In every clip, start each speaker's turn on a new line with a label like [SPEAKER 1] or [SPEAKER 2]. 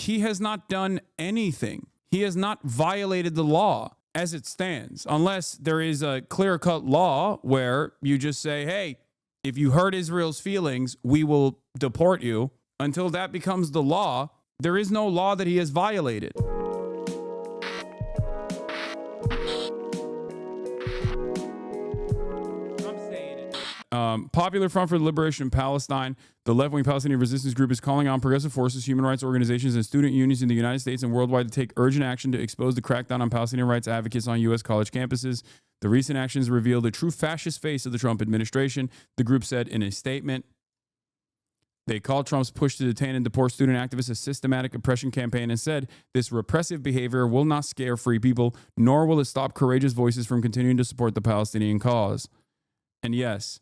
[SPEAKER 1] he has not done anything. He has not violated the law as it stands, unless there is a clear-cut law where you just say, hey, if you hurt Israel's feelings, we will deport you. Until that becomes the law, there is no law that he has violated. Popular Front for the Liberation of Palestine, the left-wing Palestinian resistance group, is calling on progressive forces, human rights organizations, and student unions in the United States and worldwide to take urgent action to expose the crackdown on Palestinian rights advocates on U.S. college campuses. The recent actions reveal the true fascist face of the Trump administration, the group said in a statement. They called Trump's push to detain and deport student activists a systematic oppression campaign and said this repressive behavior will not scare free people, nor will it stop courageous voices from continuing to support the Palestinian cause. And yes,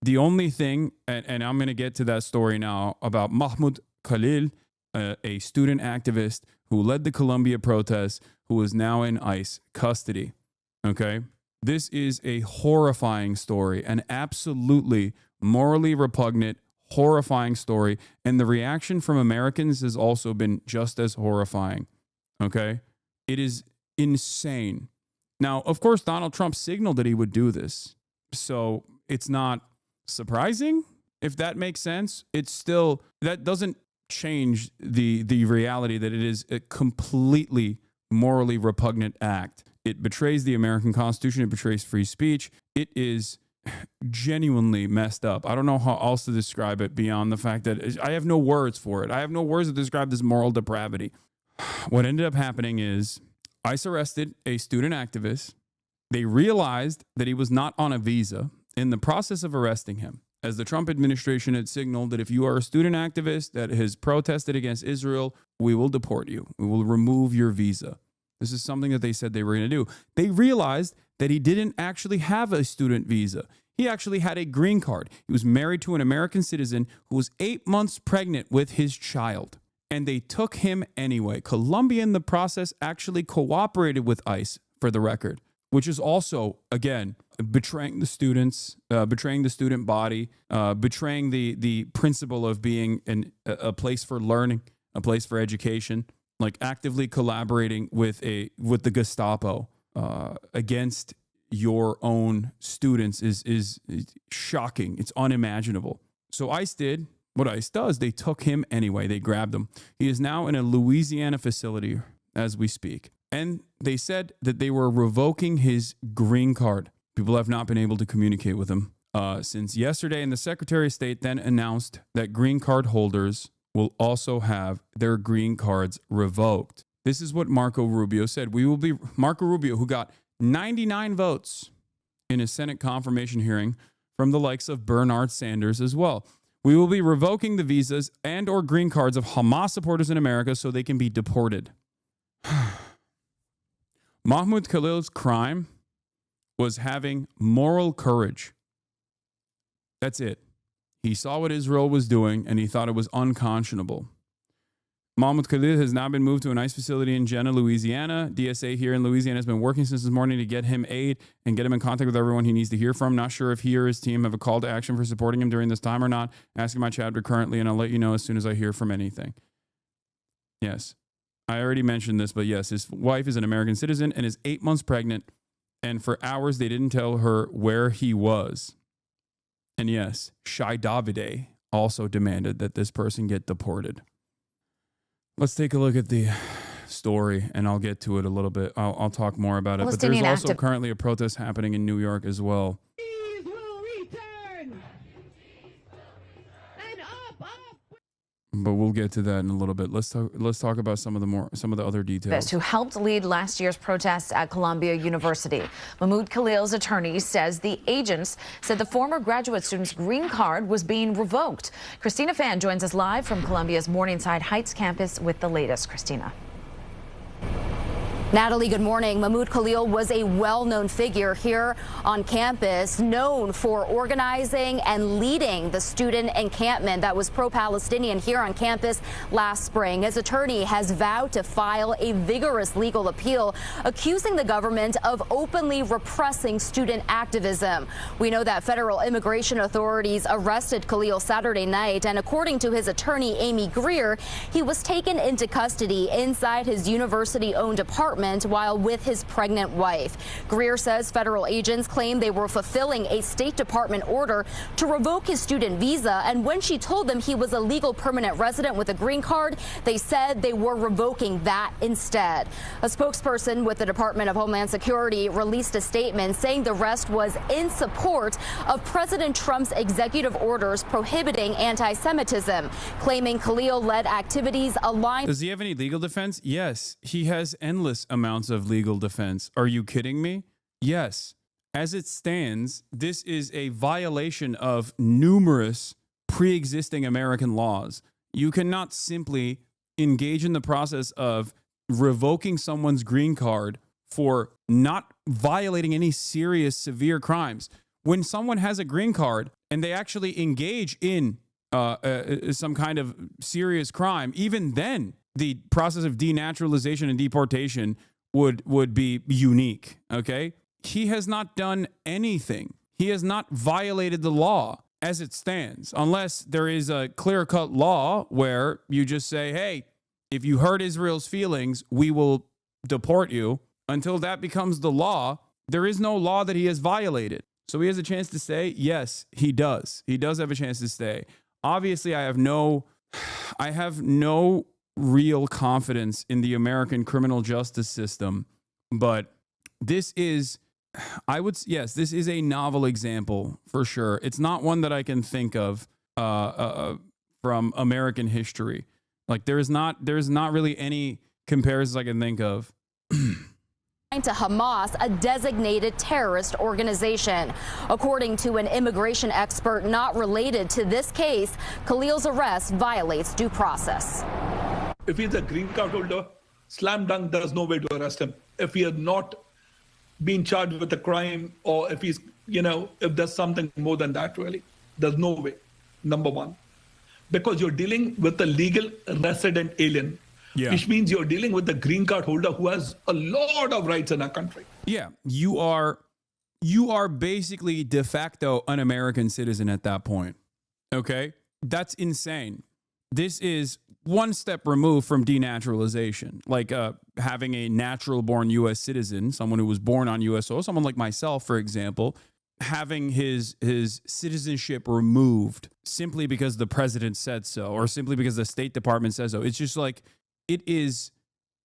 [SPEAKER 1] the only thing, and I'm going to get to that story now, about Mahmoud Khalil, a student activist who led the Columbia protests, who is now in ICE custody. Okay? This is a horrifying story, an absolutely morally repugnant, horrifying story. And the reaction from Americans has also been just as horrifying. Okay? It is insane. Now, of course, Donald Trump signaled that he would do this. So it's not surprising, if that makes sense. It's still, that doesn't change the reality that it is a completely morally repugnant act. It betrays the American Constitution. It betrays free speech. It is genuinely messed up. I don't know how else to describe it beyond the fact that I have no words for it. I have no words to describe this moral depravity. What ended up happening is ICE arrested a student activist. They realized that he was not on a visa in the process of arresting him, as the Trump administration had signaled that if you are a student activist that has protested against Israel, we will deport you. We will remove your visa. This is something that they said they were going to do. They realized that he didn't actually have a student visa. He actually had a green card. He was married to an American citizen who was 8 months pregnant with his child. And they took him anyway. Colombia in the process actually cooperated with ICE, for the record, which is also, again, betraying the students, betraying the student body, betraying the principle of being a place for learning, a place for education, like actively collaborating with the Gestapo against your own students is shocking. It's unimaginable. So ICE did what ICE does. They took him anyway. They grabbed him. He is now in a Louisiana facility as we speak. And they said that they were revoking his green card. People have not been able to communicate with him since yesterday. And the Secretary of State then announced that green card holders will also have their green cards revoked. This is what Marco Rubio said. Marco Rubio, who got 99 votes in a Senate confirmation hearing from the likes of Bernard Sanders as well. We will be revoking the visas and or green cards of Hamas supporters in America so they can be deported. Mahmoud Khalil's crime was having moral courage. That's it. He saw what Israel was doing and he thought it was unconscionable. Mahmoud Khalil has now been moved to an ICE facility in Jena, Louisiana. DSA here in Louisiana has been working since this morning to get him aid and get him in contact with everyone he needs to hear from. Not sure if he or his team have a call to action for supporting him during this time or not. Asking my chapter currently, and I'll let you know as soon as I hear from anything. Yes. I already mentioned this, but yes, his wife is an American citizen and is 8 months pregnant. And for hours, they didn't tell her where he was. And yes, Shai Davide also demanded that this person get deported. Let's take a look at the story, and I'll get to it a little bit. I'll talk more about it. But there's also currently a protest happening in New York as well.
[SPEAKER 2] These will return. And up.
[SPEAKER 1] But we'll get to that in a little bit. Let's talk about some of the other details.
[SPEAKER 3] Who helped lead last year's protests at Columbia University. Mahmoud Khalil's attorney says the agents said the former graduate student's green card was being revoked. Christina Fan joins us live from Columbia's Morningside Heights campus with the latest. Christina.
[SPEAKER 4] Natalie, good morning. Mahmoud Khalil was a well-known figure here on campus, known for organizing and leading the student encampment that was pro-Palestinian here on campus last spring. His attorney has vowed to file a vigorous legal appeal, accusing the government of openly repressing student activism. We know that federal immigration authorities arrested Khalil Saturday night, and according to his attorney, Amy Greer, he was taken into custody inside his university-owned apartment while with his pregnant wife. Greer says federal agents claim they were fulfilling a State Department order to revoke his student visa, and when she told them he was a legal permanent resident with a green card, they said they were revoking that instead. A spokesperson with the Department of Homeland Security released a statement saying the arrest was in support of President Trump's executive orders prohibiting anti-Semitism, claiming Khalil-led activities aligned.
[SPEAKER 1] Does he have any legal defense? Yes, he has endless amounts of legal defense. Are you kidding me? Yes. As it stands, this is a violation of numerous pre-existing American laws. You cannot simply engage in the process of revoking someone's green card for not violating any serious, severe crimes. When someone has a green card and they actually engage in some kind of serious crime, even then, the process of denaturalization and deportation would be unique, okay? He has not done anything. He has not violated the law as it stands, unless there is a clear-cut law where you just say, hey, if you hurt Israel's feelings, we will deport you. Until that becomes the law, there is no law that he has violated. So he has a chance to stay? Yes, he does. He does have a chance to stay. Obviously, I have no real confidence in the American criminal justice system, but this is, this is a novel example for sure. It's not one that I can think of from American history. Like there's not really any comparisons I can think of.
[SPEAKER 4] To Hamas, a designated terrorist organization. According to an immigration expert not related to this case, Khalil's arrest violates due process.
[SPEAKER 5] If he's a green card holder, slam dunk, there's no way to arrest him. If he had not been charged with a crime, or if he's, if there's something more than that, really, there's no way, number one. Because you're dealing with a legal resident alien, which means you're dealing with a green card holder who has a lot of rights in our country. Yeah,
[SPEAKER 1] you are basically de facto an American citizen at that point, okay? That's insane. This is one step removed from denaturalization, like having a natural-born U.S. citizen, someone who was born on U.S. soil, someone like myself, for example, having his citizenship removed simply because the president said so, or simply because the State Department says so. It's just like it is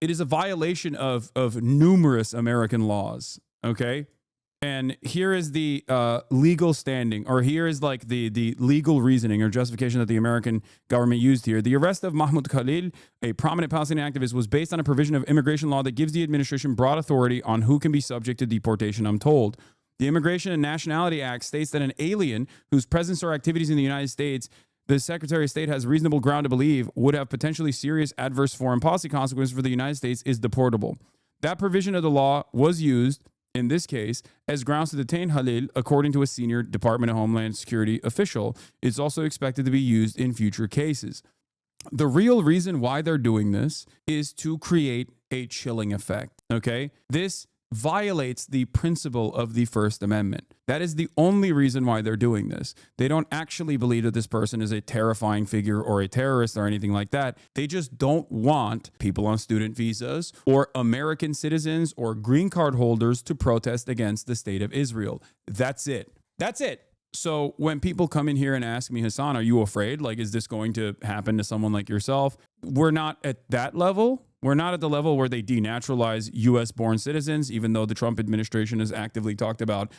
[SPEAKER 1] a violation of numerous American laws. Okay. And here is the legal standing, or here is like the legal reasoning or justification that the American government used here. The arrest of Mahmoud Khalil, a prominent Palestinian activist, was based on a provision of immigration law that gives the administration broad authority on who can be subject to deportation, I'm told. The Immigration and Nationality Act states that an alien whose presence or activities in the United States the Secretary of State has reasonable ground to believe would have potentially serious adverse foreign policy consequences for the United States is deportable. That provision of the law was used in this case as grounds to detain Khalil, according to a senior Department of Homeland Security official. It's also expected to be used in future cases. The real reason why they're doing this is to create a chilling effect, okay? This violates the principle of the First Amendment. That is the only reason why they're doing this. They don't actually believe that this person is a terrifying figure or a terrorist or anything like that. They just don't want people on student visas or American citizens or green card holders to protest against the state of Israel. That's it. That's it. So when people come in here and ask me, Hasan, are you afraid? Like, is this going to happen to someone like yourself? We're not at that level. We're not at the level where they denaturalize U.S.-born citizens, even though the Trump administration has actively talked about,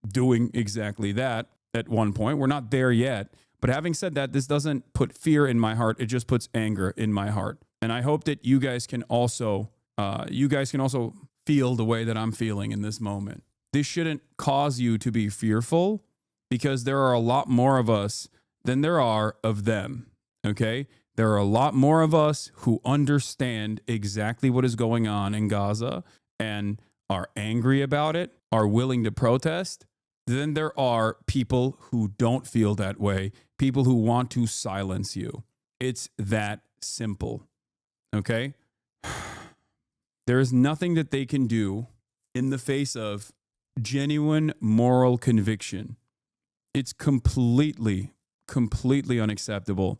[SPEAKER 1] doing exactly that at one point. We're not there yet. But having said that, this doesn't put fear in my heart. It just puts anger in my heart. And I hope that you guys can also feel the way that I'm feeling in this moment. This shouldn't cause you to be fearful, because there are a lot more of us than there are of them. Okay? There are a lot more of us who understand exactly what is going on in Gaza and are angry about it, are willing to protest, than there are people who don't feel that way, people who want to silence you. It's that simple, okay? There is nothing that they can do in the face of genuine moral conviction. It's completely unacceptable.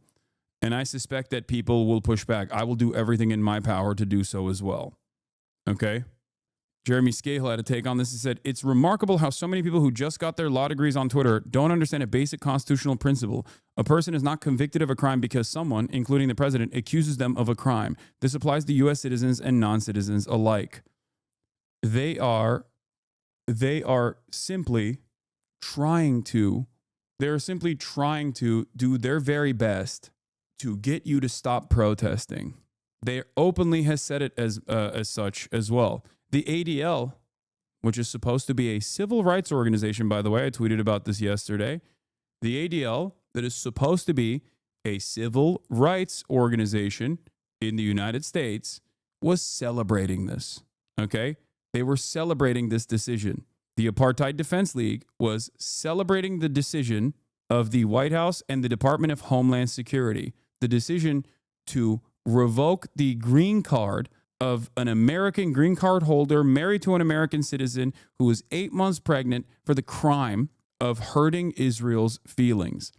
[SPEAKER 1] And I suspect that people will push back. I will do everything in my power to do so as well. Okay? Jeremy Scahill had a take on this. He said, it's remarkable how so many people who just got their law degrees on Twitter don't understand a basic constitutional principle. A person is not convicted of a crime because someone, including the president, accuses them of a crime. This applies to U.S. citizens and non-citizens alike. They are simply trying to do their very best to get you to stop protesting. They openly has said it as such as well. The ADL, which is supposed to be a civil rights organization, by the way, I tweeted about this yesterday. The ADL, that is supposed to be a civil rights organization in the United States, was celebrating this. Okay? They were celebrating this decision. The Apartheid Defense League was celebrating the decision of the White House and the Department of Homeland Security, the decision to revoke the green card of an American green card holder married to an American citizen who was 8 months pregnant for the crime of hurting Israel's feelings.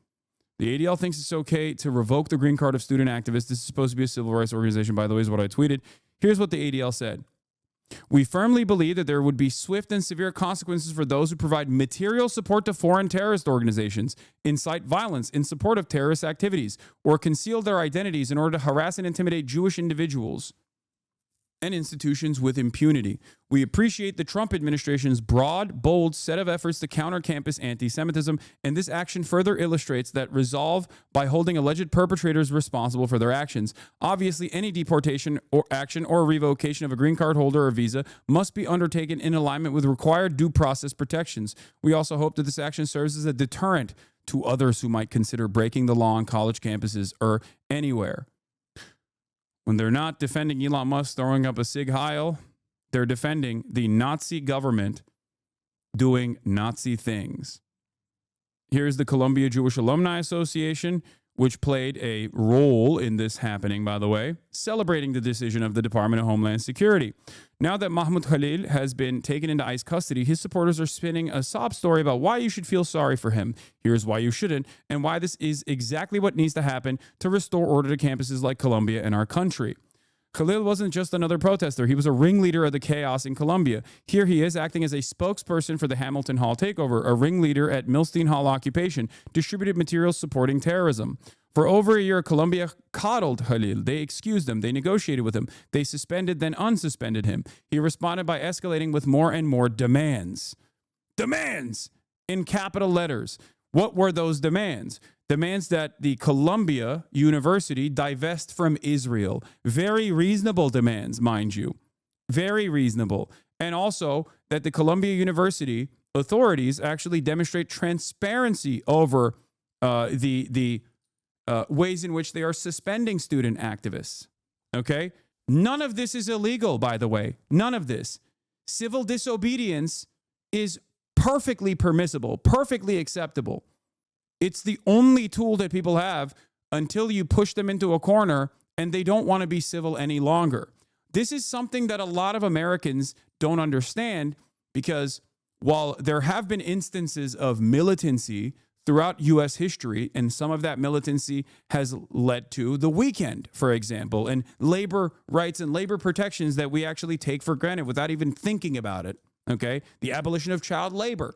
[SPEAKER 1] The ADL thinks it's okay to revoke the green card of student activists. This is supposed to be a civil rights organization, by the way, is what I tweeted. Here's what the ADL said. We firmly believe that there would be swift and severe consequences for those who provide material support to foreign terrorist organizations, incite violence in support of terrorist activities, or conceal their identities in order to harass and intimidate Jewish individuals and institutions with impunity. We appreciate the Trump administration's broad, bold set of efforts to counter campus anti-Semitism, and this action further illustrates that resolve by holding alleged perpetrators responsible for their actions. Obviously, any deportation or action or revocation of a green card holder or visa must be undertaken in alignment with required due process protections. We also hope that this action serves as a deterrent to others who might consider breaking the law on college campuses or anywhere. When they're not defending Elon Musk throwing up a Sig Heil, they're defending the Nazi government doing Nazi things. Here's the Columbia Jewish Alumni Association, which played a role in this happening, by the way, celebrating the decision of the Department of Homeland Security. Now that Mahmoud Khalil has been taken into ICE custody, his supporters are spinning a sob story about why you should feel sorry for him. Here's why you shouldn't, and why this is exactly what needs to happen to restore order to campuses like Columbia and our country. Khalil wasn't just another protester. He was a ringleader of the chaos in Columbia. Here he is acting as a spokesperson for the Hamilton Hall takeover, a ringleader at Milstein Hall occupation, distributed materials supporting terrorism. For over a year, Columbia coddled Khalil. They excused him. They negotiated with him. They suspended, then unsuspended him. He responded by escalating with more and more demands. Demands! In capital letters. What were those demands? Demands that the Columbia University divest from Israel. Very reasonable demands, mind you. Very reasonable. And also that the Columbia University authorities actually demonstrate transparency over the ways in which they are suspending student activists. Okay? None of this is illegal, by the way. None of this. Civil disobedience is perfectly permissible, perfectly acceptable. It's the only tool that people have until you push them into a corner and they don't want to be civil any longer. This is something that a lot of Americans don't understand, because while there have been instances of militancy throughout U.S. history, and some of that militancy has led to the weekend, for example, and labor rights and labor protections that we actually take for granted without even thinking about it, okay? The abolition of child labor.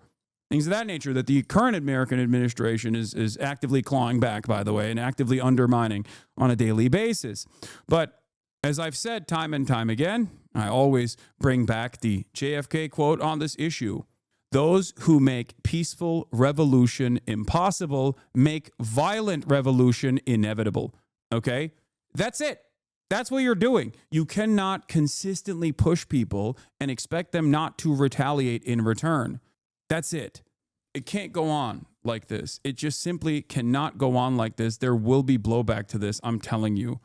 [SPEAKER 1] Things of that nature that the current American administration is actively clawing back, by the way, and actively undermining on a daily basis. But as I've said time and time again, I always bring back the JFK quote on this issue. Those who make peaceful revolution impossible make violent revolution inevitable. Okay? That's it. That's what you're doing. You cannot consistently push people and expect them not to retaliate in return. That's it. It can't go on. like this. It just simply cannot go on like this. There will be blowback to this, I'm telling you.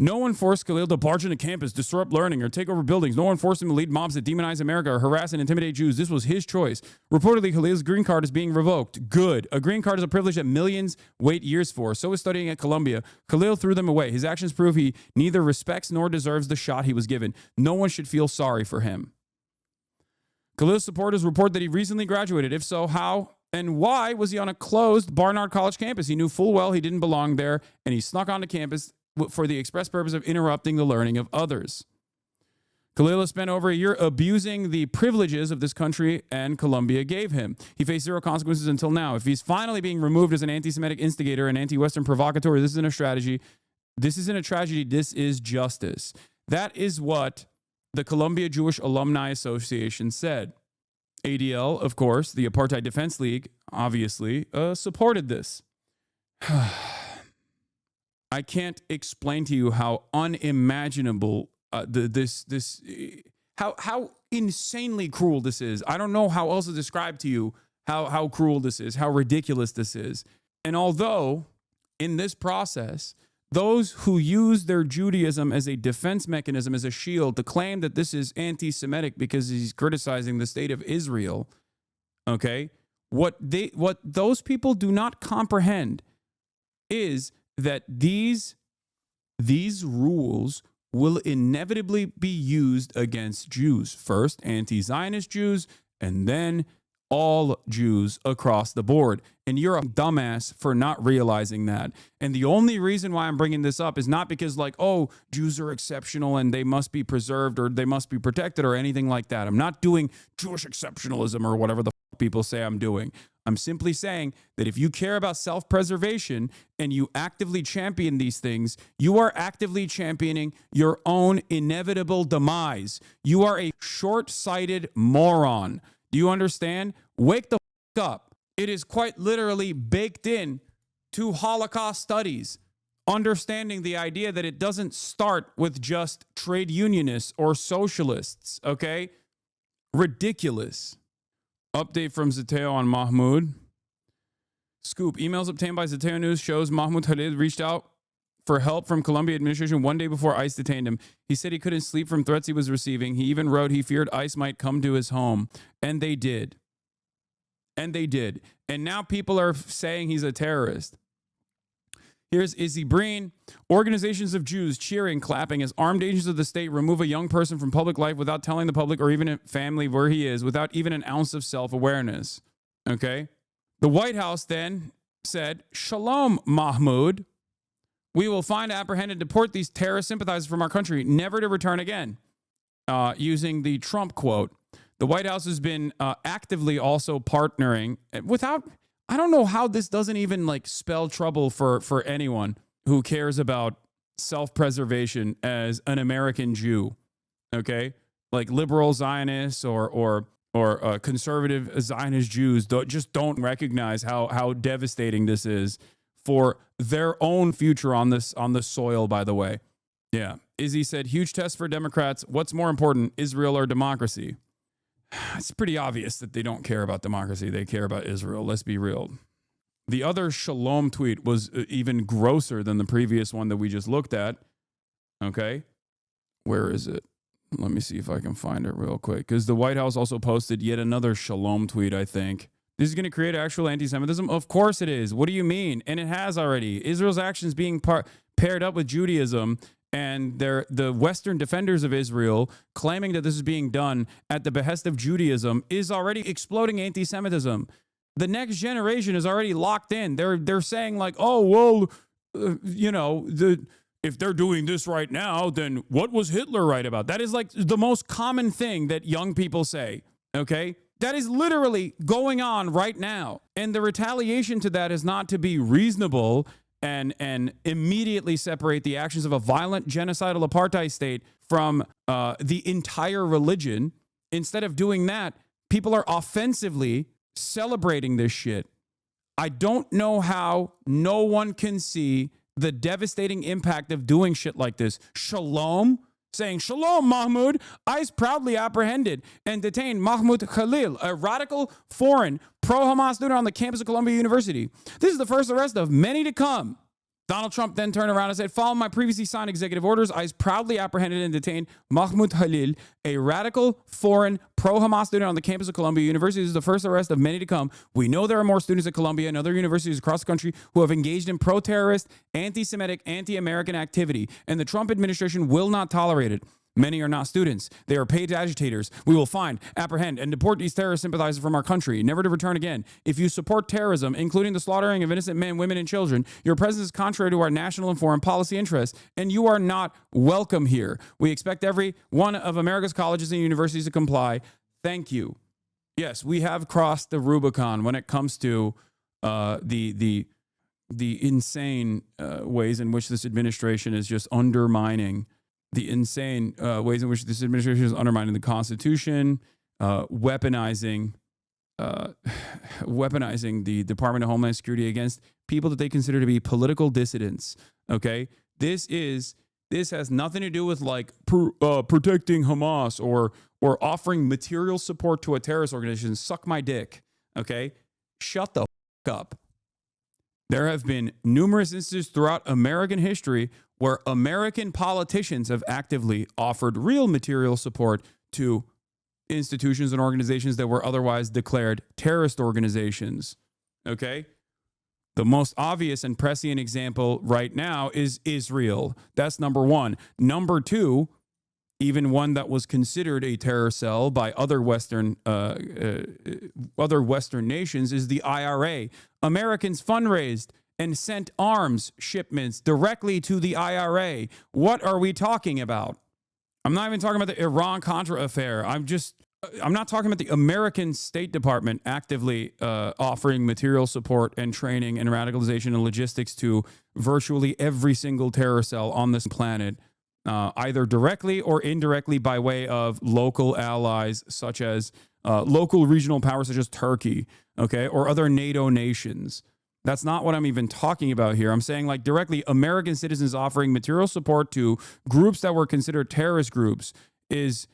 [SPEAKER 1] No one forced Khalil to barge into campus, disrupt learning, or take over buildings. No one forced him to lead mobs that demonize America or harass and intimidate Jews. This was his choice. Reportedly, Khalil's green card is being revoked. Good. A green card is a privilege that millions wait years for. So is studying at Columbia. Khalil threw them away. His actions prove he neither respects nor deserves the shot he was given. No one should feel sorry for him. Khalil's supporters report that he recently graduated. If so, how and why was he on a closed Barnard College campus? He knew full well he didn't belong there, and he snuck onto campus for the express purpose of interrupting the learning of others. Khalil has spent over a year abusing the privileges of this country and Columbia gave him. He faced zero consequences until now. If he's finally being removed as an anti-Semitic instigator and anti-Western provocateur, this isn't a strategy. This isn't a tragedy. This is justice. That is what the Columbia Jewish Alumni Association said. ADL, of course, the Apartheid Defense League, obviously, supported this. I can't explain to you how unimaginable how insanely cruel this is. I don't know how else to describe to you how cruel this is, how ridiculous this is. And although in this process, those who use their Judaism as a defense mechanism, as a shield, to claim that this is anti-Semitic because he's criticizing the state of Israel, okay, what those people do not comprehend is that these rules will inevitably be used against Jews. First, anti-Zionist Jews, and then all Jews across the board. And you're a dumbass for not realizing that. And the only reason why I'm bringing this up is not because like, oh, Jews are exceptional and they must be preserved or they must be protected or anything like that. I'm not doing Jewish exceptionalism or whatever the people say I'm doing. I'm simply saying that if you care about self-preservation and you actively champion these things, you are actively championing your own inevitable demise. You are a short-sighted moron. Do you understand? Wake the f up. It is quite literally baked in to Holocaust studies, understanding the idea that it doesn't start with just trade unionists or socialists, okay? Ridiculous. Update from Zateo on Mahmoud. Scoop. Emails obtained by Zateo News shows Mahmoud Khalil reached out for help from Columbia administration one day before ICE detained him. He said he couldn't sleep from threats he was receiving. He even wrote he feared ICE might come to his home. And they did. And they did. And now people are saying he's a terrorist. Here's Izzy Breen. Organizations of Jews cheering, clapping as armed agents of the state remove a young person from public life without telling the public or even a family where he is, without even an ounce of self-awareness. Okay? The White House then said, Shalom, Mahmoud. We will find, apprehend, and deport these terrorist sympathizers from our country, never to return again. Using the Trump quote. The White House has been actively also partnering without... I don't know how this doesn't even like spell trouble for anyone who cares about self-preservation as an American Jew, okay? Like liberal Zionists or conservative Zionist Jews don't recognize how devastating this is for their own future on this soil, by the way. Yeah. Izzy said, huge test for Democrats. What's more important, Israel or democracy? It's pretty obvious that they don't care about democracy. They care about Israel. Let's be real. The other Shalom tweet was even grosser than the previous one that we just looked at. Okay. Where is it? Let me see if I can find it real quick. Because the White House also posted yet another Shalom tweet, I think. This is going to create actual anti-Semitism? Of course it is. What do you mean? And it has already. Israel's actions being paired up with Judaism and the Western defenders of Israel claiming that this is being done at the behest of Judaism is already exploding anti-Semitism. The next generation is already locked in. They're saying like, oh, well, if they're doing this right now, then what was Hitler right about? That is like the most common thing that young people say, okay? That is literally going on right now. And the retaliation to that is not to be reasonable and immediately separate the actions of a violent genocidal apartheid state from the entire religion. Instead of doing that, people are offensively celebrating this shit. I don't know how no one can see the devastating impact of doing shit like this. Shalom, saying, Shalom, Mahmoud. ICE proudly apprehended and detained Mahmoud Khalil, a radical foreign pro-Hamas student on the campus of Columbia University. This is the first arrest of many to come. Donald Trump then turned around and said, following my previously signed executive orders, I proudly apprehended and detained Mahmoud Khalil, a radical, foreign, pro-Hamas student on the campus of Columbia University. This is the first arrest of many to come. We know there are more students at Columbia and other universities across the country who have engaged in pro-terrorist, anti-Semitic, anti-American activity, and the Trump administration will not tolerate it. Many are not students. They are paid agitators. We will find, apprehend, and deport these terrorist sympathizers from our country, never to return again. If you support terrorism, including the slaughtering of innocent men, women, and children, your presence is contrary to our national and foreign policy interests, and you are not welcome here. We expect every one of America's colleges and universities to comply. Thank you. Yes, we have crossed the Rubicon when it comes to the insane ways in which this administration is just undermining the insane ways in which this administration is undermining the Constitution, weaponizing the Department of Homeland Security against people that they consider to be political dissidents. Okay, this has nothing to do with like protecting Hamas or offering material support to a terrorist organization. Suck my dick. Okay, shut the fuck up. There have been numerous instances throughout American history where American politicians have actively offered real material support to institutions and organizations that were otherwise declared terrorist organizations. Okay? The most obvious and prescient example right now is Israel. That's number one. Number two, even one that was considered a terror cell by other Western nations, is the IRA. Americans fundraised and sent arms shipments directly to the IRA. What are we talking about? I'm not even talking about the Iran-Contra affair. I'm not talking about the American State Department actively offering material support and training and radicalization and logistics to virtually every single terror cell on this planet, either directly or indirectly by way of local allies such as local regional powers such as Turkey, okay, or other NATO nations. That's not what I'm even talking about here. I'm saying like directly American citizens offering material support to groups that were considered terrorist groups has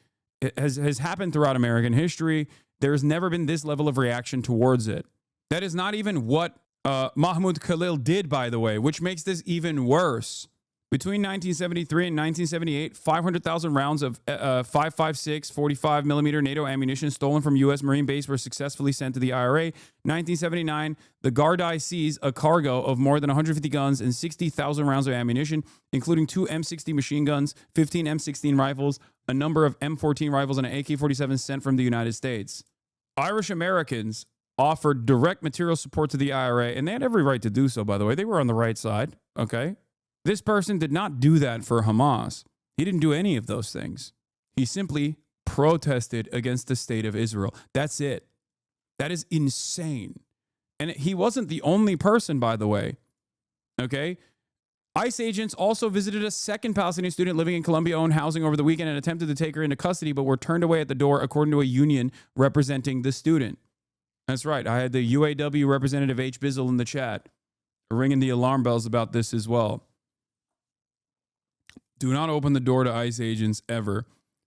[SPEAKER 1] happened throughout American history. There's never been this level of reaction towards it. That is not even what Mahmoud Khalil did, by the way, which makes this even worse. Between 1973 and 1978, 500,000 rounds of 5.56 45 millimeter NATO ammunition stolen from U.S. Marine base were successfully sent to the IRA. 1979, the Gardaí seized a cargo of more than 150 guns and 60,000 rounds of ammunition, including 2 M60 machine guns, 15 M16 rifles, a number of M14 rifles, and an AK-47 sent from the United States. Irish Americans offered direct material support to the IRA, and they had every right to do so, by the way. They were on the right side, okay? This person did not do that for Hamas. He didn't do any of those things. He simply protested against the state of Israel. That's it. That is insane. And he wasn't the only person, by the way. Okay? ICE agents also visited a second Palestinian student living in Columbia-owned housing over the weekend and attempted to take her into custody, but were turned away at the door, according to a union representing the student. That's right. I had the UAW representative H. Bizzle in the chat ringing the alarm bells about this as well. Do not open the door to ICE agents ever.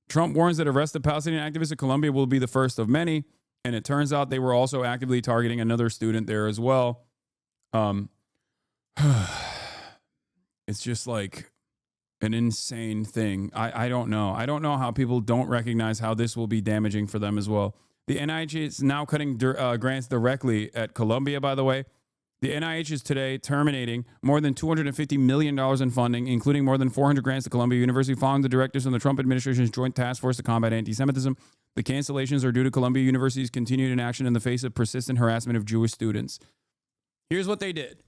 [SPEAKER 1] Trump warns that arrest of Palestinian activists at Columbia will be the first of many, and it turns out they were also actively targeting another student there as well. It's just like an insane thing. I don't know. I don't know how people don't recognize how this will be damaging for them as well. The NIH is now cutting grants directly at Columbia, by the way. The NIH is today terminating more than $250 million in funding, including more than 400 grants to Columbia University, following the directives from the Trump administration's Joint Task Force to Combat Anti-Semitism. The cancellations are due to Columbia University's continued inaction in the face of persistent harassment of Jewish students. Here's what they did.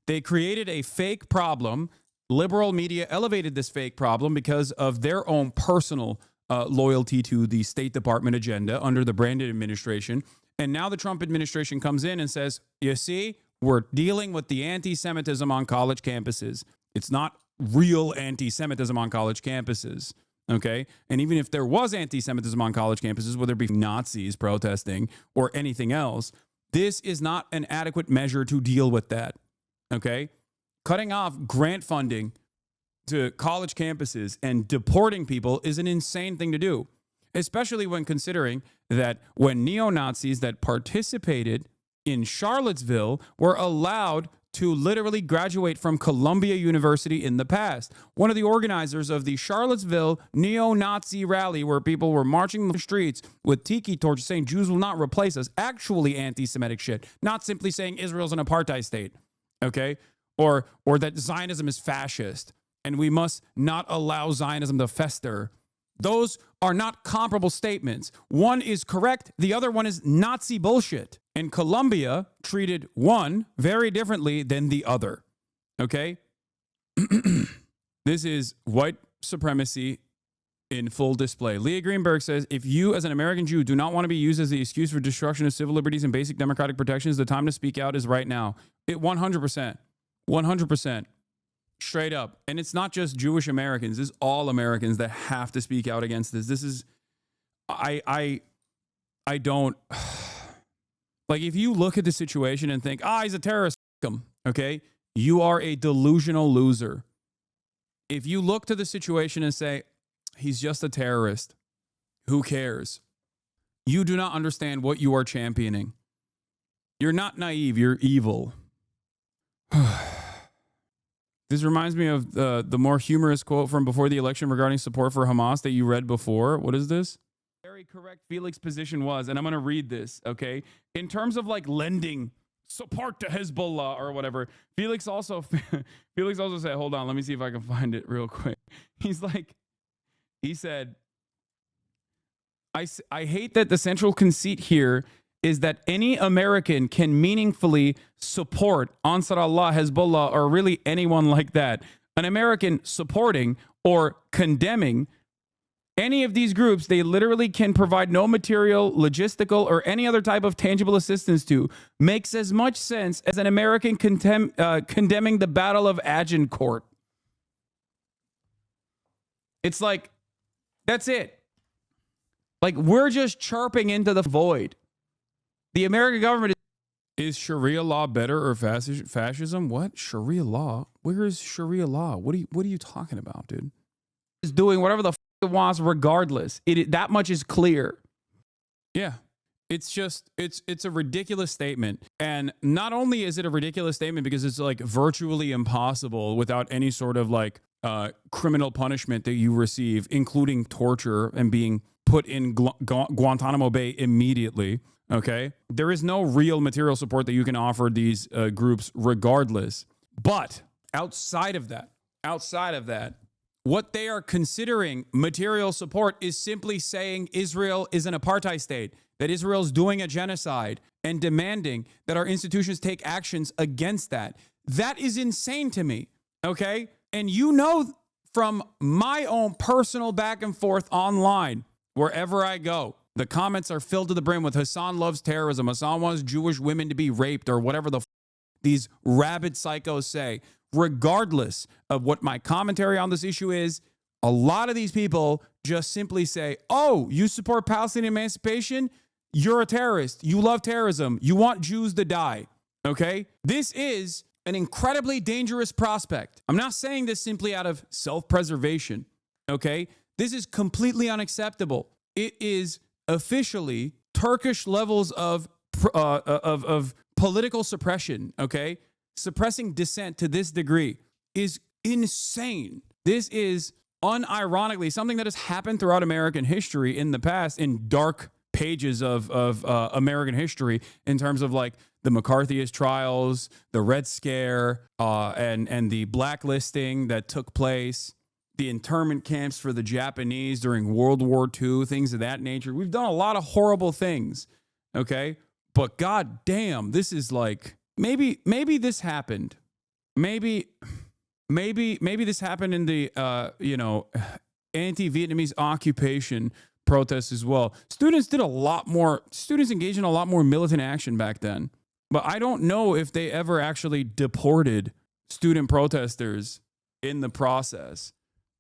[SPEAKER 1] They created a fake problem. Liberal media elevated this fake problem because of their own personal loyalty to the State Department agenda under the Brandon administration. And now the Trump administration comes in and says, you see, we're dealing with the anti-Semitism on college campuses. It's not real anti-Semitism on college campuses, okay? And even if there was anti-Semitism on college campuses, whether it be Nazis protesting or anything else, this is not an adequate measure to deal with that, okay? Cutting off grant funding to college campuses and deporting people is an insane thing to do, especially when considering that when neo-Nazis that participated in Charlottesville were allowed to literally graduate from Columbia University in the past. One of the organizers of the Charlottesville neo-Nazi rally, where people were marching the streets with tiki torches saying Jews will not replace us, actually anti-Semitic shit, not simply saying Israel's an apartheid state, okay? Or that Zionism is fascist and we must not allow Zionism to fester. Those are not comparable statements. One is correct, the other one is Nazi bullshit. And Columbia treated one very differently than the other. Okay? This is white supremacy in full display. Leah Greenberg says, if you as an American Jew do not want to be used as the excuse for destruction of civil liberties and basic democratic protections, the time to speak out is right now. 100%. 100%. Straight up. And it's not just Jewish Americans. It's all Americans that have to speak out against this. This is, I don't, like, if you look at the situation and think, he's a terrorist, okay, you are a delusional loser. If you look to the situation and say, he's just a terrorist, who cares? You do not understand what you are championing. You're not naive, you're evil. This reminds me of the more humorous quote from before the election regarding support for Hamas that you read before. What is this? Very correct Felix's position was, and I'm going to read this, okay? In terms of like lending support to Hezbollah or whatever, Felix also said, hold on, let me see if I can find it real quick. He said, I hate that the central conceit here is that any American can meaningfully support Ansar Allah, Hezbollah, or really anyone like that. An American supporting or condemning any of these groups, they literally can provide no material, logistical, or any other type of tangible assistance to, makes as much sense as an American condemning the Battle of Agincourt. It's like, that's it. Like, we're just chirping into the void. The American government is Sharia law better or fascism? What? Sharia law? Where is Sharia law? What are you talking about, dude? It's doing whatever the it wants regardless. That much is clear. Yeah. It's just, it's a ridiculous statement. And not only is it a ridiculous statement because it's like virtually impossible without any sort of like criminal punishment that you receive, including torture and being put in Guantanamo Bay immediately. Okay. There is no real material support that you can offer these groups regardless. But outside of that, what they are considering material support is simply saying Israel is an apartheid state, that Israel is doing a genocide and demanding that our institutions take actions against that. That is insane to me. Okay. And you know, from my own personal back and forth online, wherever I go, the comments are filled to the brim with Hasan loves terrorism. Hasan wants Jewish women to be raped or whatever these rabid psychos say. Regardless of what my commentary on this issue is, a lot of these people just simply say, oh, you support Palestinian emancipation? You're a terrorist. You love terrorism. You want Jews to die. Okay? This is an incredibly dangerous prospect. I'm not saying this simply out of self-preservation. Okay? This is completely unacceptable. It is officially Turkish levels of political suppression. Okay? Suppressing dissent to this degree is insane. This is unironically something that has happened throughout American history in the past, in dark pages of American history, in terms of like the McCarthyist trials, the Red Scare, and the blacklisting that took place, the internment camps for the Japanese during World War II, things of that nature. We've done a lot of horrible things, okay? But god damn, this is like, maybe this happened. Maybe this happened in the anti-Vietnamese occupation protests as well. Students engaged in a lot more militant action back then. But I don't know if they ever actually deported student protesters in the process.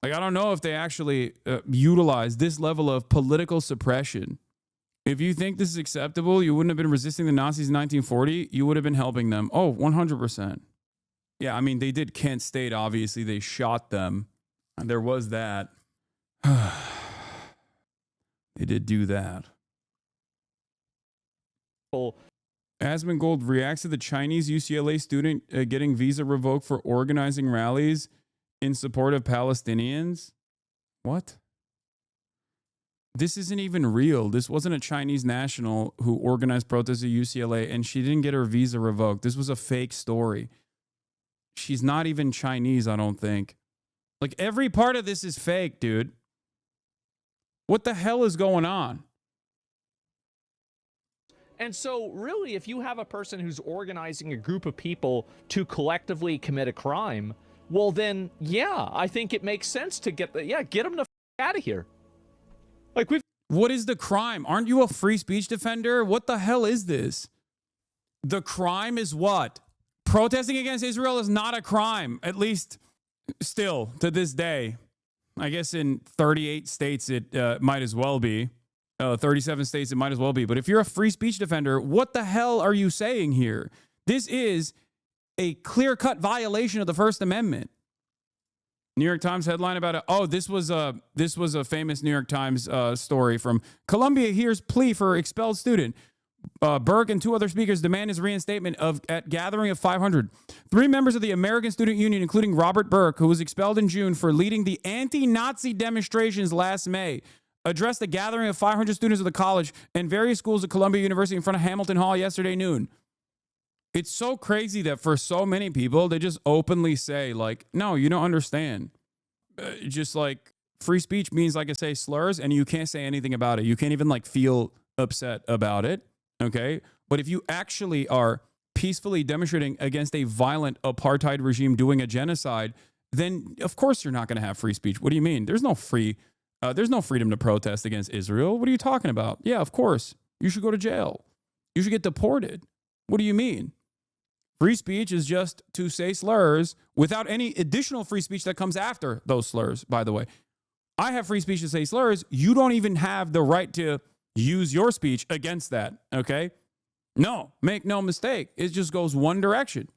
[SPEAKER 1] Like, I don't know if they actually utilized this level of political suppression. If you think this is acceptable, you wouldn't have been resisting the Nazis in 1940. You would have been helping them. Oh, 100%. Yeah, I mean, they did Kent State, obviously. They shot them. And there was that. They did do that. Asmongold reacts to the Chinese UCLA student getting visa revoked for organizing rallies in support of Palestinians. What? This isn't even real. This wasn't a Chinese national who organized protests at UCLA and she didn't get her visa revoked. This was a fake story. She's not even Chinese, I don't think. Like, every part of this is fake, dude. What the hell is going on?
[SPEAKER 6] And so, really, if you have a person who's organizing a group of people to collectively commit a crime, well, then, yeah, I think it makes sense to get them the out of here. Like,
[SPEAKER 1] what is the crime? Aren't you a free speech defender? What the hell is this? The crime is what? Protesting against Israel is not a crime, at least still to this day. I guess in 38 states it might as well be. 37 states it might as well be. But if you're a free speech defender, what the hell are you saying here? This is a clear-cut violation of the First Amendment. New York Times headline about it. Oh, this was a famous New York Times story from Columbia hears plea for expelled student. Berg and two other speakers demand his reinstatement at gathering of 500. 3 members of the American Student Union, including Robert Burke, who was expelled in June for leading the anti-Nazi demonstrations last May, addressed a gathering of 500 students of the college and various schools at Columbia University in front of Hamilton Hall yesterday noon. It's so crazy that for so many people, they just openly say, like, no, you don't understand. Just like free speech means, like I say, slurs, and you can't say anything about it. You can't even like feel upset about it. Okay. But if you actually are peacefully demonstrating against a violent apartheid regime doing a genocide, then of course you're not going to have free speech. What do you mean? There's no freedom to protest against Israel. What are you talking about? Yeah, of course. You should go to jail. You should get deported. What do you mean? Free speech is just to say slurs without any additional free speech that comes after those slurs, by the way. I have free speech to say slurs. You don't even have the right to use your speech against that, okay? No, make no mistake. It just goes one direction.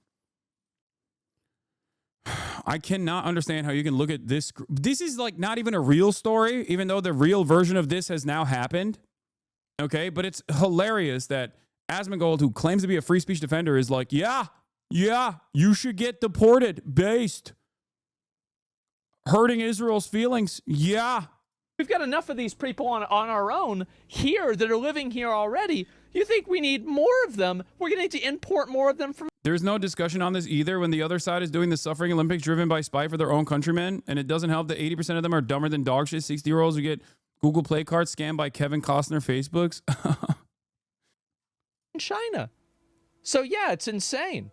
[SPEAKER 1] I cannot understand how you can look at this. This is like not even a real story, even though the real version of this has now happened, okay? But it's hilarious that Asmongold, who claims to be a free speech defender, is like, yeah, you should get deported based hurting Israel's feelings. Yeah.
[SPEAKER 6] we've got enough of these people on our own here that are living here already. You think we need more of them? We're going to need to import more of them from.
[SPEAKER 1] There's no discussion on this either when the other side is doing the suffering Olympics driven by spite for their own countrymen. And it doesn't help that 80% of them are dumber than dog shit 60-year-olds who get Google Play cards scammed by Kevin Costner Facebooks.
[SPEAKER 6] In China. So yeah, it's insane.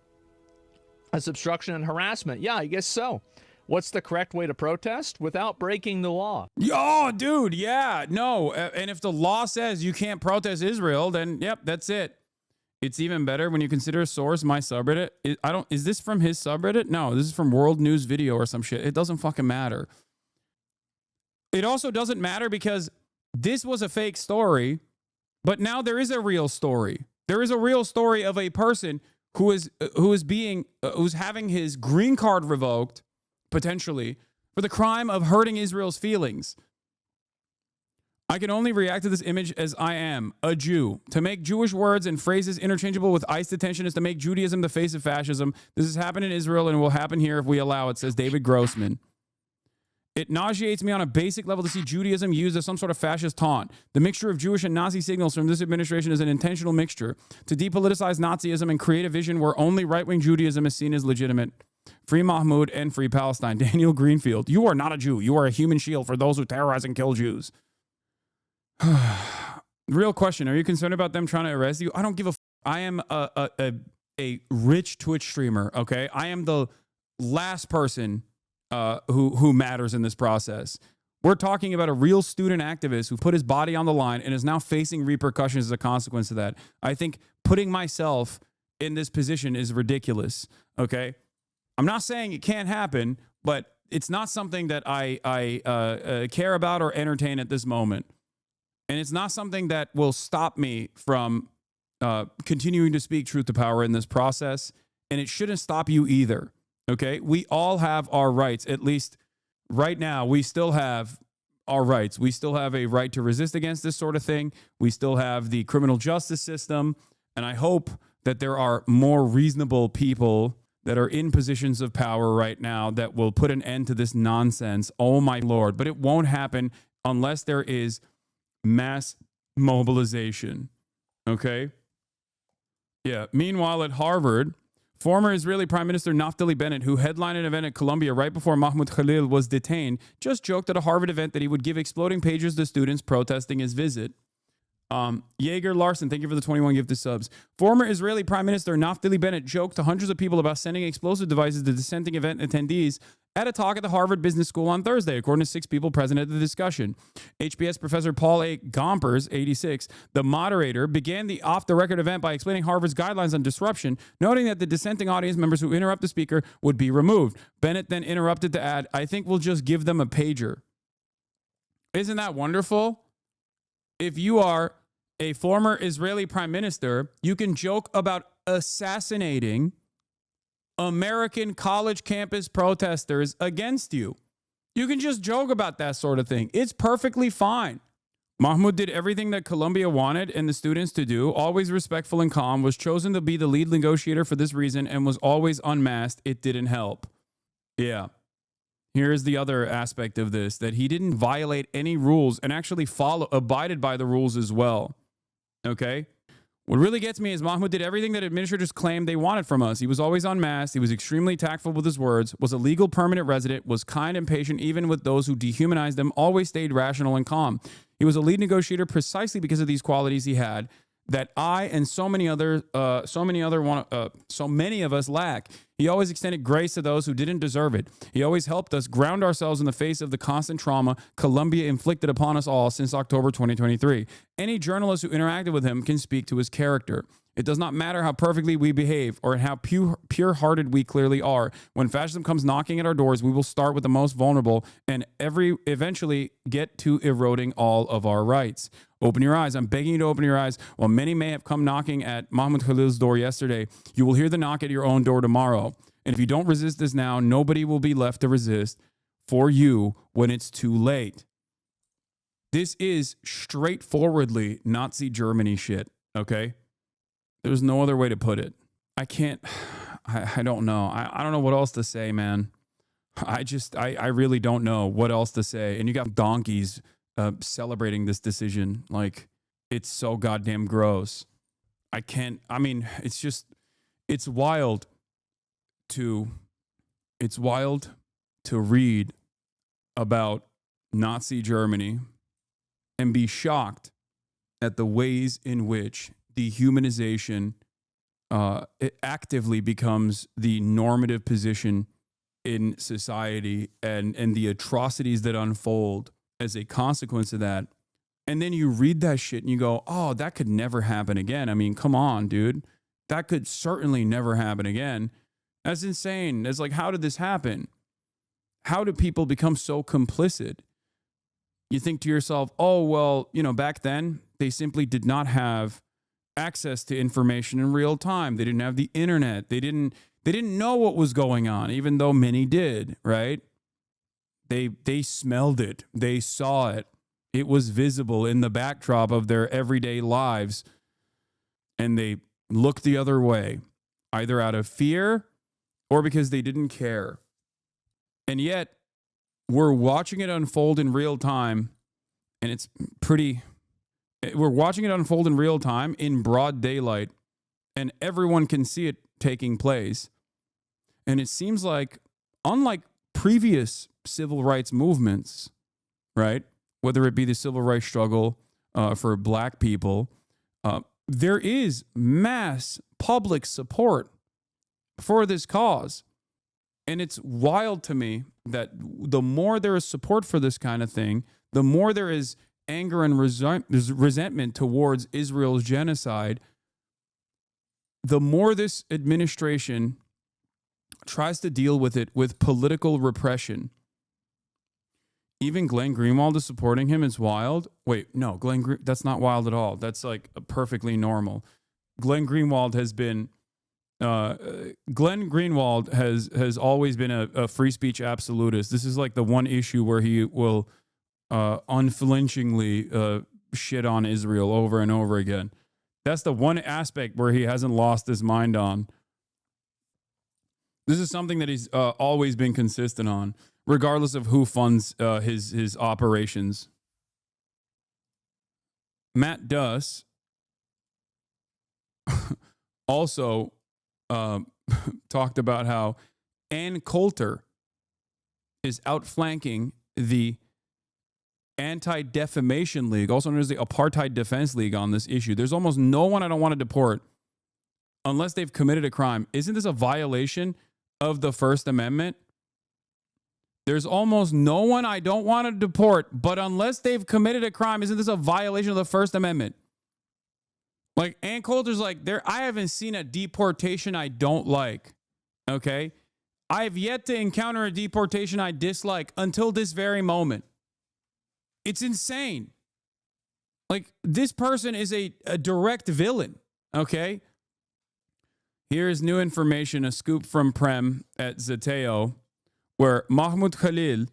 [SPEAKER 6] That's obstruction and harassment. Yeah, I guess so. What's the correct way to protest without breaking the law?
[SPEAKER 1] Oh, dude, yeah, no. And if the law says you can't protest Israel, then yep, that's it. It's even better when you consider a source, my subreddit. Is this from his subreddit? No, this is from World News Video or some shit. It doesn't fucking matter. It also doesn't matter because this was a fake story, but now there is a real story. There is a real story of a person who's having his green card revoked, potentially, for the crime of hurting Israel's feelings. I can only react to this image as I am, a Jew. To make Jewish words and phrases interchangeable with ICE detention is to make Judaism the face of fascism. This has happened in Israel and will happen here if we allow it, says David Grossman. It nauseates me on a basic level to see Judaism used as some sort of fascist taunt. The mixture of Jewish and Nazi signals from this administration is an intentional mixture to depoliticize Nazism and create a vision where only right-wing Judaism is seen as legitimate. Free Mahmoud and free Palestine. Daniel Greenfield. You are not a Jew. You are a human shield for those who terrorize and kill Jews. Real question. Are you concerned about them trying to arrest you? I don't give a I am a rich Twitch streamer, okay? I am the last person who matters in this process. We're talking about a real student activist who put his body on the line and is now facing repercussions as a consequence of that. I think putting myself in this position is ridiculous, okay? I'm not saying it can't happen, but it's not something that I care about or entertain at this moment. And it's not something that will stop me from continuing to speak truth to power in this process. And it shouldn't stop you either. Okay? We all have our rights. At least right now, we still have our rights. We still have a right to resist against this sort of thing. We still have the criminal justice system. And I hope that there are more reasonable people that are in positions of power right now that will put an end to this nonsense. Oh my Lord. But it won't happen unless there is mass mobilization. Okay? Yeah. Meanwhile, at Harvard, former Israeli Prime Minister Naftali Bennett, who headlined an event at Columbia right before Mahmoud Khalil was detained, just joked at a Harvard event that he would give exploding pages to students protesting his visit. Jaeger Larson, thank you for the 21 gifted subs. Former Israeli Prime Minister Naftali Bennett joked to hundreds of people about sending explosive devices to dissenting event attendees at a talk at the Harvard Business School on Thursday, according to 6 people present at the discussion. HBS professor Paul A. Gompers, 86, the moderator, began the off-the-record event by explaining Harvard's guidelines on disruption, noting that the dissenting audience members who interrupt the speaker would be removed. Bennett then interrupted to add, "I think we'll just give them a pager." Isn't that wonderful? If you are a former Israeli prime minister, you can joke about assassinating American college campus protesters against you. You can just joke about that sort of thing. It's perfectly fine. Mahmoud did everything that Columbia wanted and the students to do, always respectful and calm, was chosen to be the lead negotiator for this reason, and was always unmasked. It didn't help. Yeah. Here's the other aspect of this, that he didn't violate any rules and actually abided by the rules as well. Okay? What really gets me is Mahmoud did everything that administrators claimed they wanted from us. He was always unmasked. He was extremely tactful with his words, was a legal permanent resident, was kind and patient even with those who dehumanized him, always stayed rational and calm. He was a lead negotiator precisely because of these qualities he had that I and so many of us lack. He always extended grace to those who didn't deserve it. He always helped us ground ourselves in the face of the constant trauma Columbia inflicted upon us all since October 2023. Any journalist who interacted with him can speak to his character. It does not matter how perfectly we behave or how pure-hearted we clearly are. When fascism comes knocking at our doors, we will start with the most vulnerable and eventually get to eroding all of our rights. Open your eyes. I'm begging you to open your eyes. While many may have come knocking at Mahmoud Khalil's door yesterday, you will hear the knock at your own door tomorrow. And if you don't resist this now, nobody will be left to resist for you when it's too late. This is straightforwardly Nazi Germany shit, okay? There's no other way to put it. I don't know. I don't know what else to say, man. I really don't know what else to say. And you got donkeys celebrating this decision. Like, it's so goddamn gross. It's wild to read about Nazi Germany and be shocked at the ways in which dehumanization it actively becomes the normative position in society, and the atrocities that unfold as a consequence of that. And then you read that shit and you go, oh, that could never happen again. I mean, come on, dude. That could certainly never happen again. That's insane. It's like, how did this happen? How do people become so complicit? You think to yourself, oh, well, back then they simply did not have access to information in real time. They didn't have the internet. They didn't know what was going on, even though many did, right? They smelled it. They saw it. It was visible in the backdrop of their everyday lives. And they looked the other way, either out of fear or because they didn't care. And yet, we're watching it unfold in real time, and we're watching it unfold in real time in broad daylight, and everyone can see it taking place. And it seems like, unlike previous civil rights movements, right, whether it be the civil rights struggle for black people, there is mass public support for this cause. And it's wild to me that the more there is support for this kind of thing, the more there is anger and resentment towards Israel's genocide, the more this administration tries to deal with it with political repression. Even Glenn Greenwald is supporting him. It's wild. Wait, no, that's not wild at all. That's like perfectly normal. Glenn Greenwald has always been a free speech absolutist. This is like the one issue where he will unflinchingly shit on Israel over and over again. That's the one aspect where he hasn't lost his mind on. This is something that he's always been consistent on, regardless of who funds his operations. Matt Duss also talked about how Ann Coulter is outflanking the Anti-Defamation League, also known as the Apartheid Defense League, on this issue. There's almost no one I don't want to deport unless they've committed a crime. Isn't this a violation of the First Amendment? There's almost no one I don't want to deport, but unless they've committed a crime, isn't this a violation of the First Amendment? Like, Ann Coulter's like, I haven't seen a deportation I don't like, okay? I have yet to encounter a deportation I dislike until this very moment. It's insane. Like, this person is a direct villain, okay? Here's new information, a scoop from Prem at Zeteo, where Mahmoud Khalil,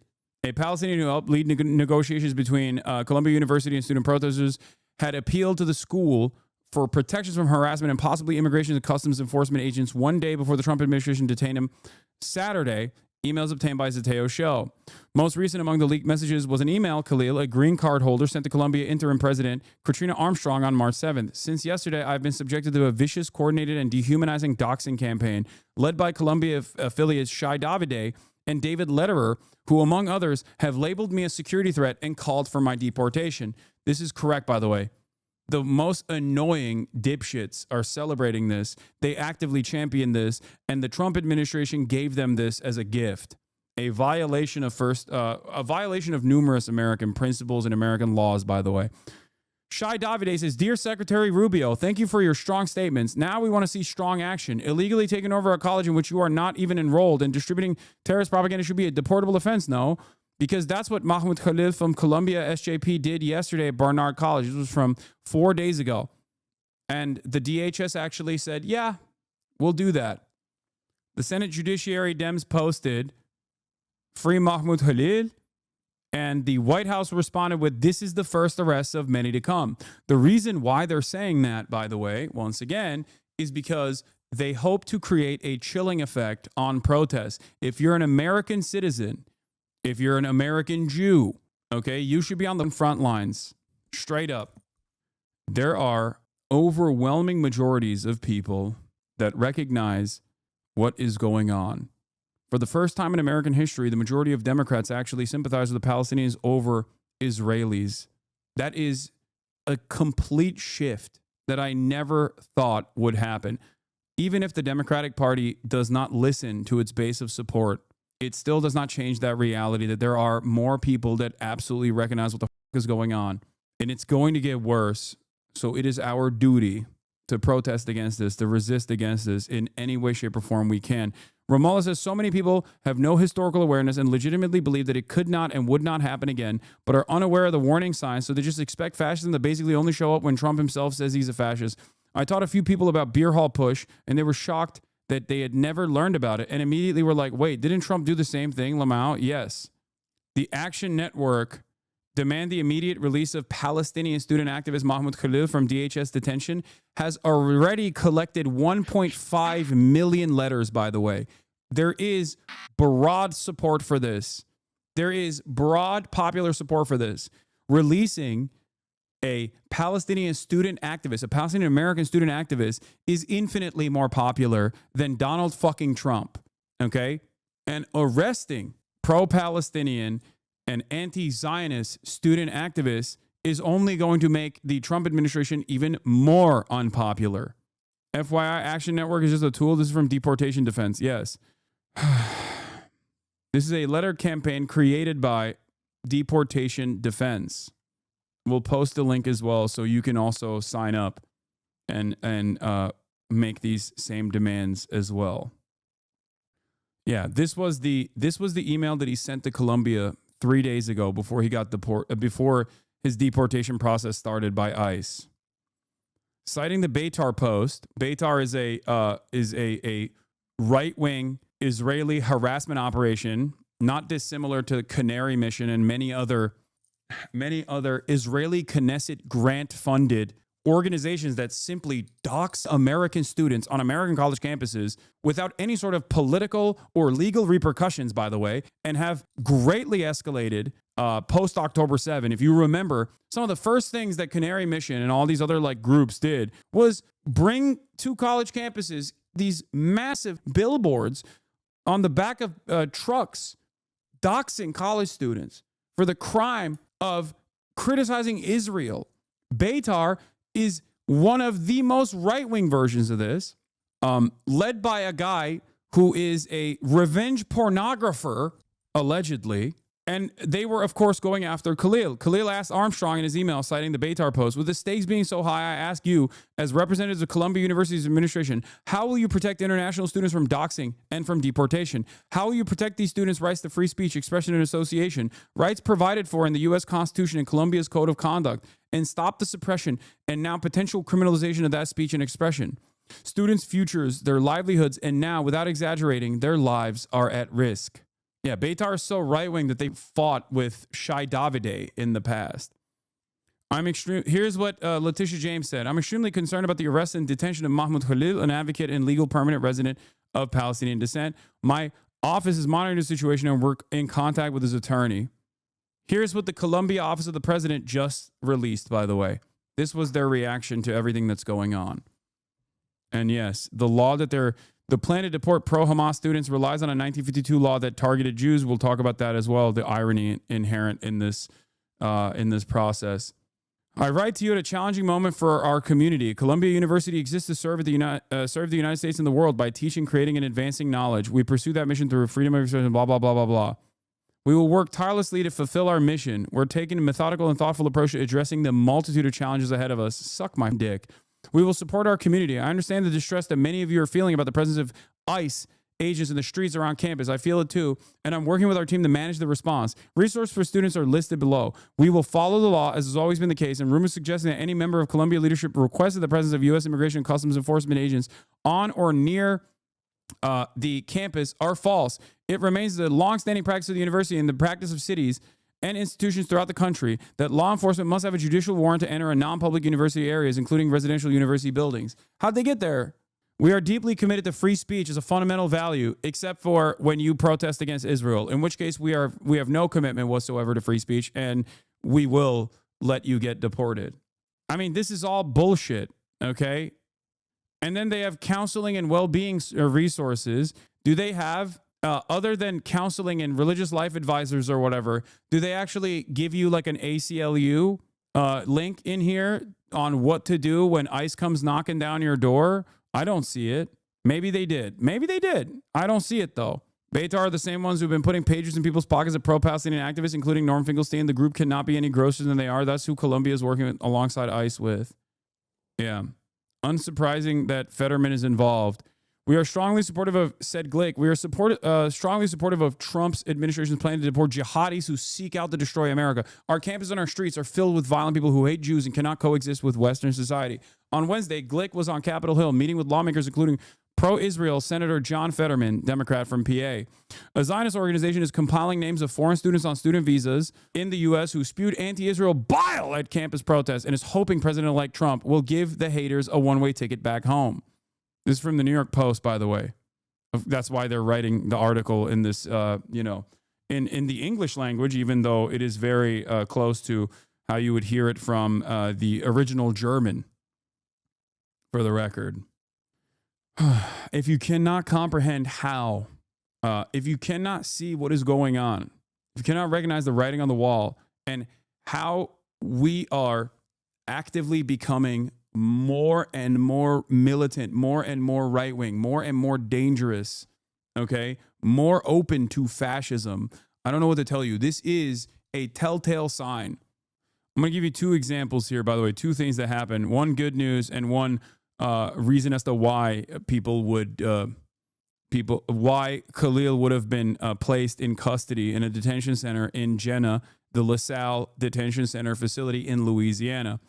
[SPEAKER 1] a Palestinian who helped lead negotiations between Columbia University and student protesters, had appealed to the school for protections from harassment and possibly immigration and customs enforcement agents one day before the Trump administration detained him Saturday. Emails obtained by Zeteo show. Most recent among the leaked messages was an email Khalil, a green card holder, sent to Columbia interim president Katrina Armstrong on March 7th. Since yesterday, I've been subjected to a vicious, coordinated, and dehumanizing doxing campaign led by Columbia affiliates Shai Davide and David Lederer, who, among others, have labeled me a security threat and called for my deportation. This is correct, by the way. The most annoying dipshits are celebrating this. They actively champion this, and the Trump administration gave them this as a gift. A violation of numerous American principles and American laws, by the way. Shai Davide says, Dear Secretary Rubio, thank you for your strong statements. Now we want to see strong action. Illegally taking over a college in which you are not even enrolled and distributing terrorist propaganda should be a deportable offense, no? Because that's what Mahmoud Khalil from Columbia SJP did yesterday at Barnard College. This was from 4 days ago. And the DHS actually said, yeah, we'll do that. The Senate Judiciary Dems posted, free Mahmoud Khalil. And the White House responded with, this is the first arrest of many to come. The reason why they're saying that, by the way, once again, is because they hope to create a chilling effect on protests. If you're an American citizen, if you're an American Jew, okay, you should be on the front lines. Straight up. There are overwhelming majorities of people that recognize what is going on. For the first time in American history, the majority of Democrats actually sympathize with the Palestinians over Israelis. That is a complete shift that I never thought would happen. Even if the Democratic Party does not listen to its base of support, it still does not change that reality that there are more people that absolutely recognize what the fuck is going on. And it's going to get worse. So it is our duty to protest against this, to resist against this in any way, shape, or form we can. Ramallah says so many people have no historical awareness and legitimately believe that it could not and would not happen again, but are unaware of the warning signs, so they just expect fascism to basically only show up when Trump himself says he's a fascist. I taught a few people about beer hall push, and they were shocked that they had never learned about it, and immediately were like, wait, didn't Trump do the same thing, Lamau? Yes. The Action Network demand the immediate release of Palestinian student activist Mahmoud Khalil from DHS detention has already collected 1.5 million letters, by the way. There is broad support for this. There is broad popular support for this. Releasing a Palestinian student activist, a Palestinian American student activist, is infinitely more popular than Donald fucking Trump, okay? And arresting pro-Palestinian and anti-Zionist student activists is only going to make the Trump administration even more unpopular. FYI, Action Network is just a tool. This is from Deportation Defense. Yes. This is a letter campaign created by Deportation Defense. We'll post a link as well so you can also sign up and make these same demands as well. Yeah, this was the email that he sent to Columbia 3 days ago before he got before his deportation process started by ICE. Citing the Beitar Post, Beitar is a right-wing Israeli harassment operation, not dissimilar to Canary Mission and many other Israeli Knesset grant-funded organizations that simply dox American students on American college campuses without any sort of political or legal repercussions, by the way, and have greatly escalated post October 7. If you remember, some of the first things that Canary Mission and all these other like groups did was bring to college campuses these massive billboards on the back of trucks doxing college students for the crime of criticizing Israel. Beitar is one of the most right-wing versions of this, led by a guy who is a revenge pornographer, allegedly. And they were, of course, going after Khalil. Khalil asked Armstrong in his email, citing the Beitar post, with the stakes being so high, I ask you, as representatives of Columbia University's administration, how will you protect international students from doxing and from deportation? How will you protect these students' rights to free speech, expression, and association, rights provided for in the U.S. Constitution and Columbia's Code of Conduct, and stop the suppression and now potential criminalization of that speech and expression? Students' futures, their livelihoods, and now, without exaggerating, their lives are at risk. Yeah, Beitar is so right-wing that they fought with Shai Davide in the past. Here's what Letitia James said. I'm extremely concerned about the arrest and detention of Mahmoud Khalil, an advocate and legal permanent resident of Palestinian descent. My office is monitoring the situation and we're in contact with his attorney. Here's what the Columbia Office of the President just released, by the way. This was their reaction to everything that's going on. And yes, the law that the plan to deport pro-Hamas students relies on a 1952 law that targeted Jews. We'll talk about that as well, the irony inherent in this process. I write to you at a challenging moment for our community. Columbia University exists to serve the United States and the world by teaching, creating, and advancing knowledge. We pursue that mission through freedom of expression, blah, blah, blah, blah, blah. We will work tirelessly to fulfill our mission. We're taking a methodical and thoughtful approach to addressing the multitude of challenges ahead of us. Suck my dick. We will support our community. I understand the distress that many of you are feeling about the presence of ICE agents in the streets around campus. I feel it too, and I'm working with our team to manage the response. Resources for students are listed below. We will follow the law, as has always been the case, and rumors suggesting that any member of Columbia leadership requested the presence of U.S. Immigration and Customs Enforcement agents on or near the campus are false. It remains the longstanding practice of the university and the practice of cities and institutions throughout the country that law enforcement must have a judicial warrant to enter a non-public university areas, including residential university buildings. How'd they get there? We are deeply committed to free speech as a fundamental value, except for when you protest against Israel, in which case we have no commitment whatsoever to free speech, and we will let you get deported. I mean, this is all bullshit, okay? And then they have counseling and well-being resources. Do they have, other than counseling and religious life advisors or whatever, do they actually give you like an ACLU link in here on what to do when ICE comes knocking down your door? I don't see it. Maybe they did. Maybe they did. I don't see it, though. Beitar are the same ones who've been putting pages in people's pockets of pro-Palestinian activists, including Norm Finkelstein. The group cannot be any grosser than they are. That's who Columbia is working alongside ICE with. Yeah. Unsurprising that Fetterman is involved. We are strongly supportive of, said Glick, we are strongly supportive of Trump's administration's plan to deport jihadis who seek out to destroy America. Our campuses and our streets are filled with violent people who hate Jews and cannot coexist with Western society. On Wednesday, Glick was on Capitol Hill meeting with lawmakers, including pro-Israel Senator John Fetterman, Democrat from PA. A Zionist organization is compiling names of foreign students on student visas in the U.S. who spewed anti-Israel bile at campus protests and is hoping President-elect Trump will give the haters a one-way ticket back home. This is from the New York Post, by the way. That's why they're writing the article in this, in the English language, even though it is very close to how you would hear it from the original German, for the record. If you cannot comprehend how, if you cannot see what is going on, if you cannot recognize the writing on the wall and how we are actively becoming more and more militant, more and more right-wing, more and more dangerous, okay? More open to fascism. I don't know what to tell you. This is a telltale sign. I'm going to give you two examples here, by the way, two things that happened. One good news and one reason as to why why Khalil would have been placed in custody in a detention center in Jena, the LaSalle Detention Center facility in Louisiana.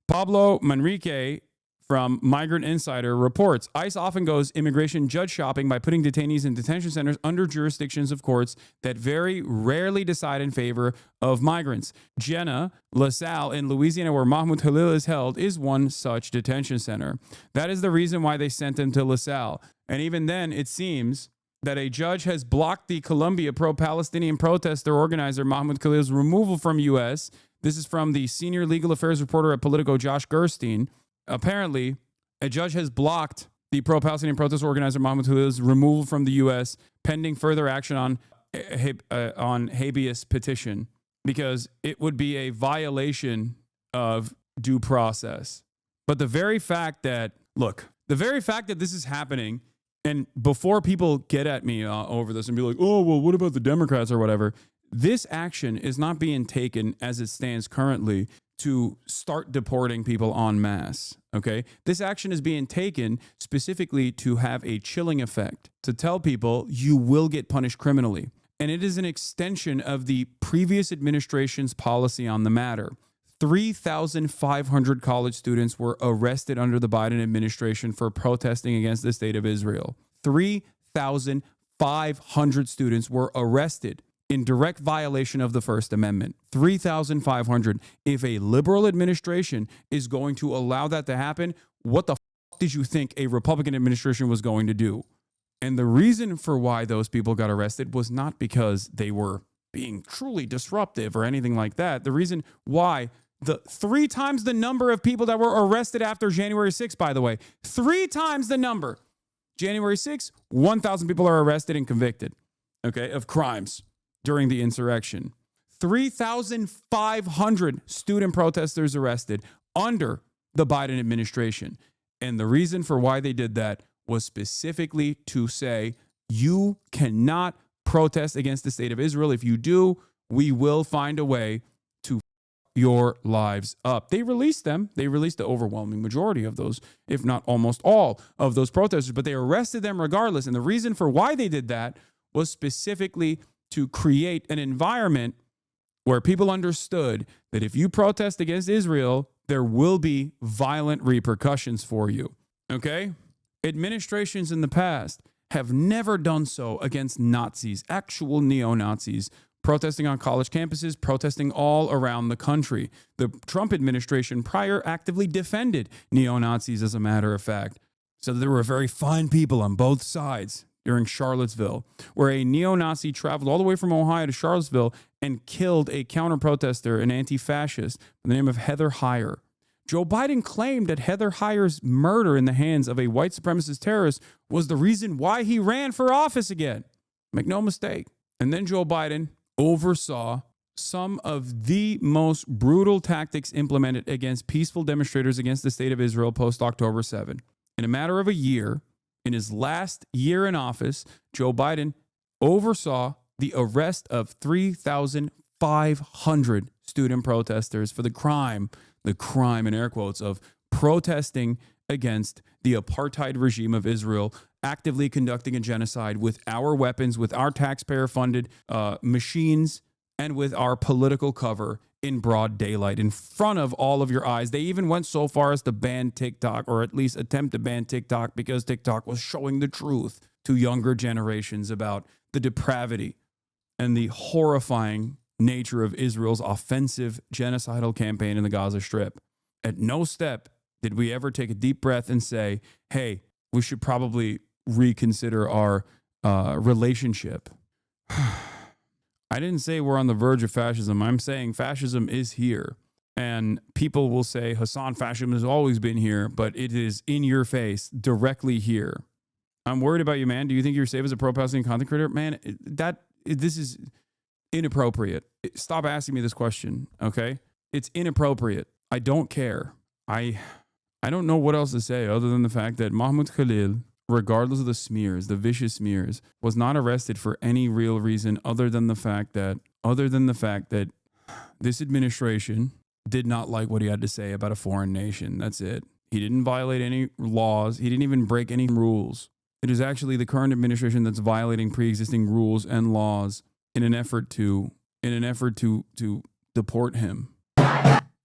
[SPEAKER 1] Pablo Manrique from Migrant Insider reports, ICE often goes immigration judge shopping by putting detainees in detention centers under jurisdictions of courts that very rarely decide in favor of migrants. Jenna, LaSalle in Louisiana, where Mahmoud Khalil is held, is one such detention center. That is the reason why they sent him to LaSalle. And even then, it seems that a judge has blocked the Colombia pro-Palestinian protester organizer Mahmoud Khalil's removal from U.S. This is from the senior legal affairs reporter at Politico, Josh Gerstein. Apparently, a judge has blocked the pro-Palestinian protest organizer Mahmoud Khalil's removal from the U.S. pending further action on habeas petition because it would be a violation of due process. But the very fact that this is happening, and before people get at me over this and be like, oh, well, what about the Democrats or whatever? This action is not being taken as it stands currently to start deporting people en masse, okay? This action is being taken specifically to have a chilling effect, to tell people you will get punished criminally. And it is an extension of the previous administration's policy on the matter. 3,500 college students were arrested under the Biden administration for protesting against the state of Israel. 3,500 students were arrested in direct violation of the First Amendment. 3,500. If a liberal administration is going to allow that to happen, what the did you think a Republican administration was going to do? And the reason for why those people got arrested was not because they were being truly disruptive or anything like that. The reason why the 3 times the number of people that were arrested after January 6th, by the way, 3 times the number. January 6th, 1,000 people are arrested and convicted, okay, of crimes during the insurrection. 3,500 student protesters arrested under the Biden administration. And the reason for why they did that was specifically to say, you cannot protest against the state of Israel. If you do, we will find a way to your lives up. They released them. They released the overwhelming majority of those, if not almost all of those protesters, but they arrested them regardless. And the reason for why they did that was specifically to create an environment where people understood that if you protest against Israel, there will be violent repercussions for you. Okay? Administrations in the past have never done so against Nazis, actual neo-Nazis, protesting on college campuses, protesting all around the country. The Trump administration prior actively defended neo-Nazis, as a matter of fact. So there were very fine people on both sides during Charlottesville, where a neo-Nazi traveled all the way from Ohio to Charlottesville and killed a counter-protester, an anti-fascist, by the name of Heather Heyer. Joe Biden claimed that Heather Heyer's murder in the hands of a white supremacist terrorist was the reason why he ran for office again. Make no mistake. And then Joe Biden oversaw some of the most brutal tactics implemented against peaceful demonstrators against the state of Israel post-October 7. In a matter of a year, in his last year in office, Joe Biden oversaw the arrest of 3,500 student protesters for the crime in air quotes, of protesting against the apartheid regime of Israel, actively conducting a genocide with our weapons, with our taxpayer-funded machines, and with our political cover in broad daylight, in front of all of your eyes. They even went so far as to ban TikTok, or at least attempt to ban TikTok, because TikTok was showing the truth to younger generations about the depravity and the horrifying nature of Israel's offensive genocidal campaign in the Gaza Strip. At no step did we ever take a deep breath and say, hey, we should probably reconsider our relationship. I didn't say we're on the verge of fascism. I'm saying fascism is here. And people will say, Hasan, fascism has always been here, but it is in your face, directly here. I'm worried about you, man. Do you think you're safe as a pro-Palestinian content creator? Man, this is inappropriate. Stop asking me this question, okay? It's inappropriate. I don't care. I don't know what else to say other than the fact that Mahmoud Khalil, regardless of the smears, the vicious smears, was not arrested for any real reason other than the fact that this administration did not like what he had to say about a foreign nation. That's it. He didn't violate any laws. He didn't even break any rules. It is actually the current administration that's violating pre-existing rules and laws in an effort to deport him.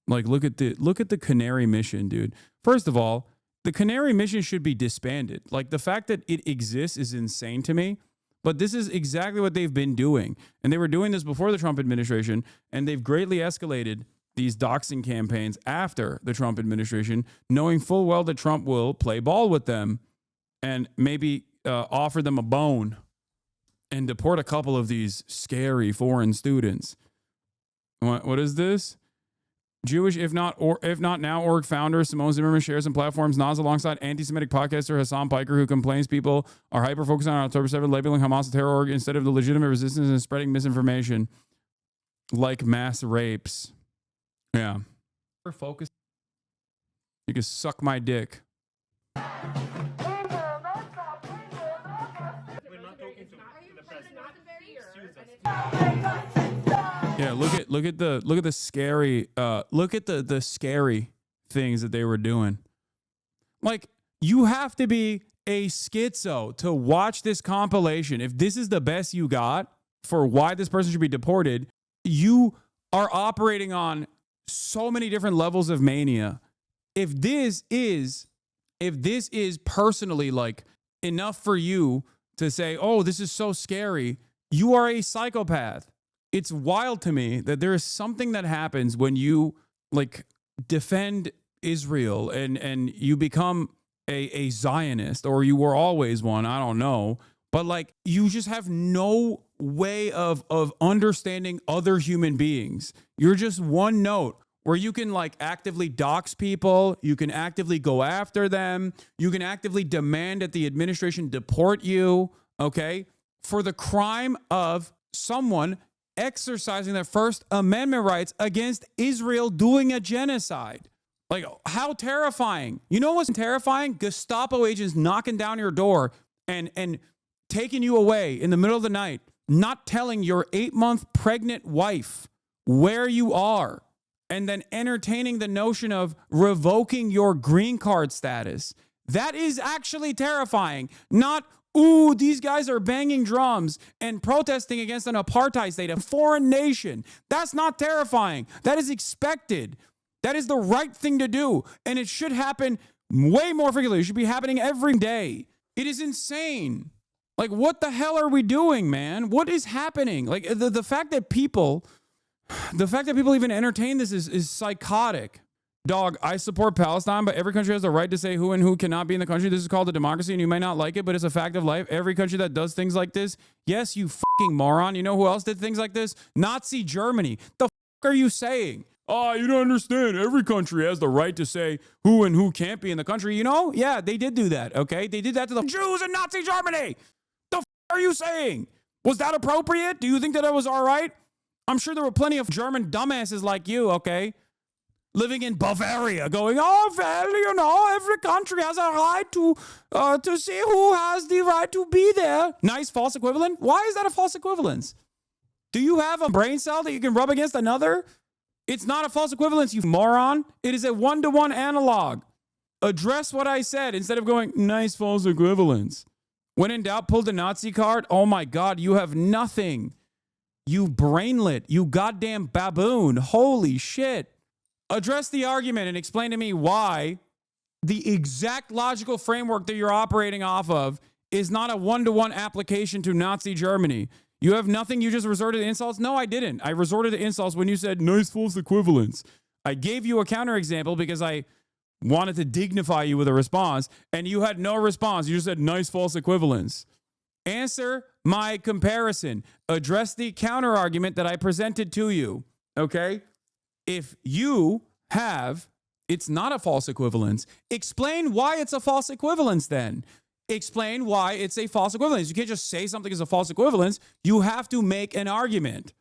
[SPEAKER 1] Like, look at the Canary mission, dude. First of all, the Canary mission should be disbanded. Like, the fact that it exists is insane to me. But this is exactly what they've been doing. And they were doing this before the Trump administration, and they've greatly escalated these doxing campaigns after the Trump administration, knowing full well that Trump will play ball with them and maybe offer them a bone and deport a couple of these scary foreign students. What is this? Jewish, if not now, org founder Simone Zimmerman shares some platforms nods alongside anti-Semitic podcaster Hasan Piker, who complains people are hyper-focused on October 7th, labeling Hamas a terror org instead of the legitimate resistance and spreading misinformation like mass rapes. Yeah. Focus. You can suck my dick. Yeah, look at the scary things that they were doing. Like, you have to be a schizo to watch this compilation. If this is the best you got for why this person should be deported, you are operating on so many different levels of mania. If this is personally like enough for you to say, oh, this is so scary, you are a psychopath. It's wild to me that there is something that happens when you like defend Israel and you become a Zionist, or you were always one, I don't know. But like, you just have no way of understanding other human beings. You're just one note where you can like actively dox people. You can actively go after them. You can actively demand that the administration deport you, okay, for the crime of someone exercising their First Amendment rights against Israel doing a genocide. Like, how terrifying. You know what's terrifying? Gestapo agents knocking down your door and taking you away in the middle of the night, not telling your 8-month pregnant wife where you are, and then entertaining the notion of revoking your green card status. That is actually terrifying. Not, ooh, these guys are banging drums and protesting against an apartheid state, a foreign nation. That's not terrifying. That is expected. That is the right thing to do. And it should happen way more frequently. It should be happening every day. It is insane. Like, what the hell are we doing, man? What is happening? Like, the fact that people even entertain this is psychotic. Dog, I support Palestine, but every country has the right to say who and who cannot be in the country. This is called a democracy, and you may not like it, but it's a fact of life. Every country that does things like this, yes, you fucking moron. You know who else did things like this? Nazi Germany. The fuck are you saying? Oh, you don't understand. Every country has the right to say who and who can't be in the country. You know? Yeah, they did do that, okay? They did that to the Jews in Nazi Germany. The fuck are you saying? Was that appropriate? Do you think that was all right? I'm sure there were plenty of German dumbasses like you, okay? Living in Bavaria, going, oh, well, you know, every country has a right to see who has the right to be there. Nice false equivalent. Why is that a false equivalence? Do you have a brain cell that you can rub against another? It's not a false equivalence, you moron. It is a one-to-one analog. Address what I said instead of going, nice false equivalence. When in doubt, pull the Nazi card. Oh my God, you have nothing. You brainlet, you goddamn baboon. Holy shit. Address the argument and explain to me why the exact logical framework that you're operating off of is not a one-to-one application to Nazi Germany. You have nothing. You just resorted to insults? No, I didn't. I resorted to insults when you said nice false equivalence. I gave you a counterexample because I wanted to dignify you with a response, and you had no response. You just said nice false equivalence. Answer my comparison. Address the counterargument that I presented to you, okay? If you have, it's not a false equivalence, explain why it's a false equivalence then. Explain why it's a false equivalence. You can't just say something is a false equivalence. You have to make an argument.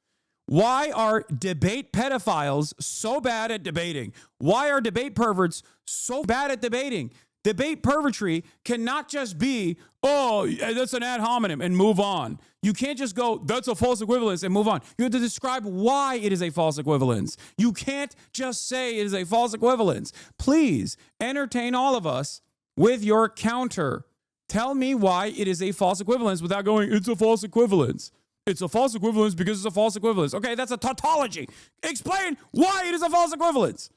[SPEAKER 1] Why are debate pedophiles so bad at debating? Why are debate perverts so bad at debating? Debate pervertry cannot just be, oh, that's an ad hominem and move on. You can't just go, that's a false equivalence and move on. You have to describe why it is a false equivalence. You can't just say it is a false equivalence. Please entertain all of us with your counter. Tell me why it is a false equivalence without going, it's a false equivalence. It's a false equivalence because it's a false equivalence. Okay, that's a tautology. Explain why it is a false equivalence.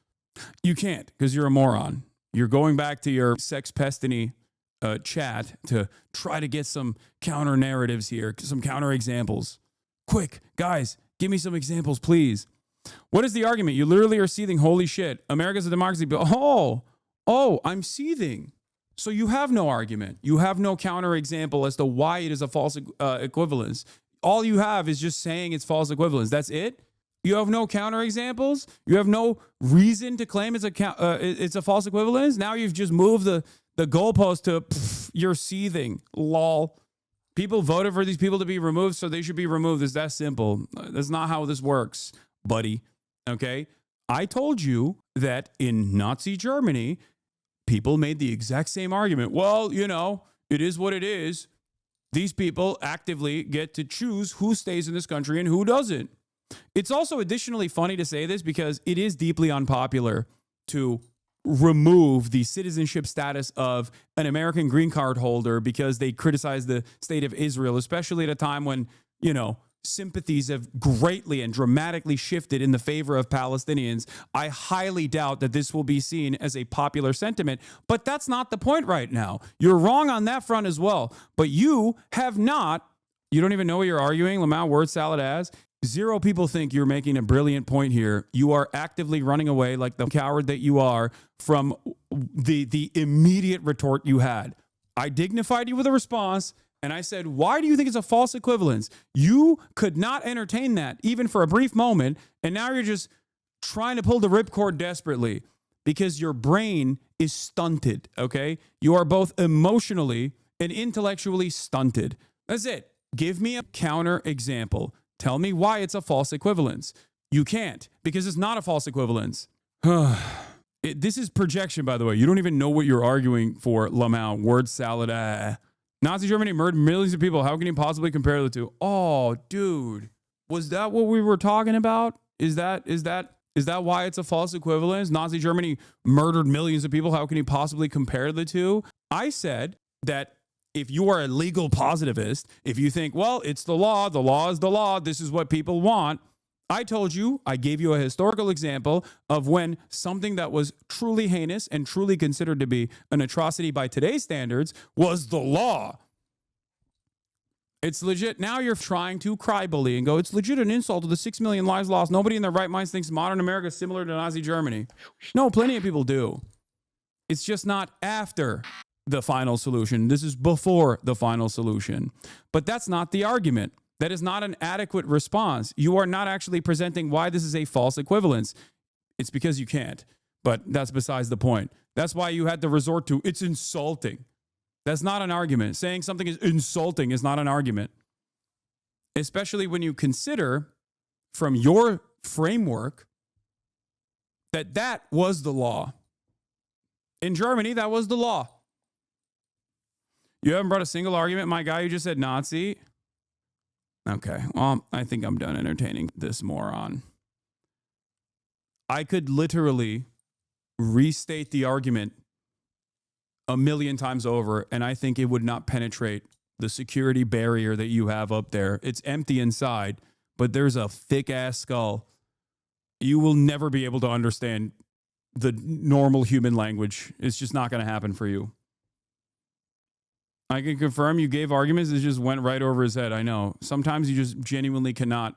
[SPEAKER 1] You can't because you're a moron. You're going back to your sex pestiny chat to try to get some counter narratives here, some counter examples. Quick, guys, give me some examples, please. What is the argument? You literally are seething. Holy shit. America's a democracy. But I'm seething. So you have no argument. You have no counter example as to why it is a false equivalence. All you have is just saying it's false equivalence. That's it? You have no counter examples? You have no reason to claim it's a false equivalence? Now you've just moved the goalpost to you're seething. Lol. People voted for these people to be removed, so they should be removed. It's that simple. That's not how this works, buddy. Okay? I told you that in Nazi Germany, people made the exact same argument. Well, you know, it is what it is. These people actively get to choose who stays in this country and who doesn't. It's also additionally funny to say this because it is deeply unpopular to remove the citizenship status of an American green card holder because they criticize the state of Israel, especially at a time when, you know, sympathies have greatly and dramatically shifted in the favor of Palestinians. I highly doubt that this will be seen as a popular sentiment, but that's not the point right now. You're wrong on that front as well, but you don't even know what you're arguing, Lamau, word salad ass. Zero people think you're making a brilliant point here. You are actively running away like the coward that you are from the immediate retort you had. I dignified you with a response, and I said, why do you think it's a false equivalence? You could not entertain that even for a brief moment, and now you're just trying to pull the ripcord desperately because your brain is stunted, okay? You are both emotionally and intellectually stunted. That's it. Give me a counter example. Tell me why it's a false equivalence. You can't, because it's not a false equivalence. This is projection, by the way. You don't even know what you're arguing for, Lamau. Word salad. Nazi Germany murdered millions of people. How can you possibly compare the two? Oh, dude. Was that what we were talking about? Is that why it's a false equivalence? Nazi Germany murdered millions of people. How can you possibly compare the two? I said that if you are a legal positivist, if you think, well, it's the law is the law, this is what people want. I told you, I gave you a historical example of when something that was truly heinous and truly considered to be an atrocity by today's standards was the law. It's legit. Now you're trying to cry bully and go, it's legit an insult to the 6 million lives lost. Nobody in their right minds thinks modern America is similar to Nazi Germany. No, plenty of people do. It's just not after the final solution. This is before the final solution. But that's not the argument. That is not an adequate response. You are not actually presenting why this is a false equivalence. It's because you can't. But that's besides the point. That's why you had to resort to, it's insulting. That's not an argument. Saying something is insulting is not an argument. Especially when you consider from your framework that was the law. In Germany, that was the law. You haven't brought a single argument, my guy. You just said Nazi. Okay, well, I think I'm done entertaining this moron. I could literally restate the argument a million times over, and I think it would not penetrate the security barrier that you have up there. It's empty inside, but there's a thick-ass skull. You will never be able to understand the normal human language. It's just not going to happen for you. I can confirm you gave arguments that just went right over his head. I know. Sometimes you just genuinely cannot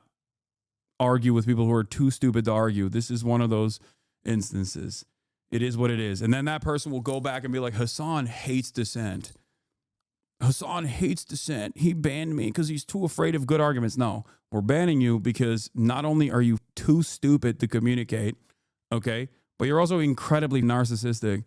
[SPEAKER 1] argue with people who are too stupid to argue. This is one of those instances. It is what it is. And then that person will go back and be like, Hasan hates dissent. Hasan hates dissent. He banned me because he's too afraid of good arguments. No, we're banning you because not only are you too stupid to communicate, okay, but you're also incredibly narcissistic.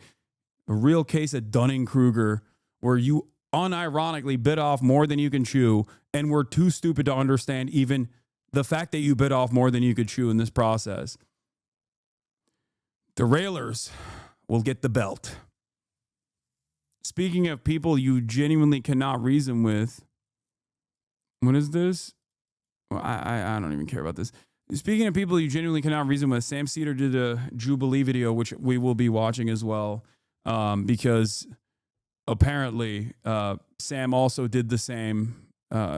[SPEAKER 1] A real case of Dunning-Kruger where you unironically bit off more than you can chew, and we're too stupid to understand even the fact that you bit off more than you could chew in this process. The railers will get the belt. Speaking of people you genuinely cannot reason with, what is this? Well, I don't even care about this. Speaking of people you genuinely cannot reason with, Sam Cedar did a Jubilee video, which we will be watching as well, because apparently, Sam also did the same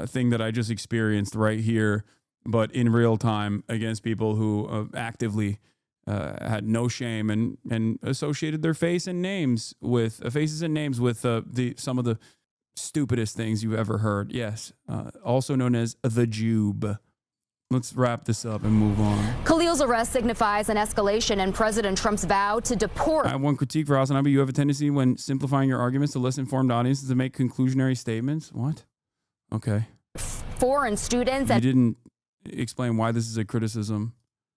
[SPEAKER 1] thing that I just experienced right here, but in real time against people who actively had no shame and associated their faces and names with some of the stupidest things you've ever heard. Yes, also known as the Jube. Let's wrap this up and move on.
[SPEAKER 4] Khalil's arrest signifies an escalation in President Trump's vow to deport.
[SPEAKER 1] I have one critique for Hasanabi. You have a tendency when simplifying your arguments to less informed audiences to make conclusionary statements. What? Okay.
[SPEAKER 4] Foreign students
[SPEAKER 1] You
[SPEAKER 4] and
[SPEAKER 1] didn't explain why this is a criticism.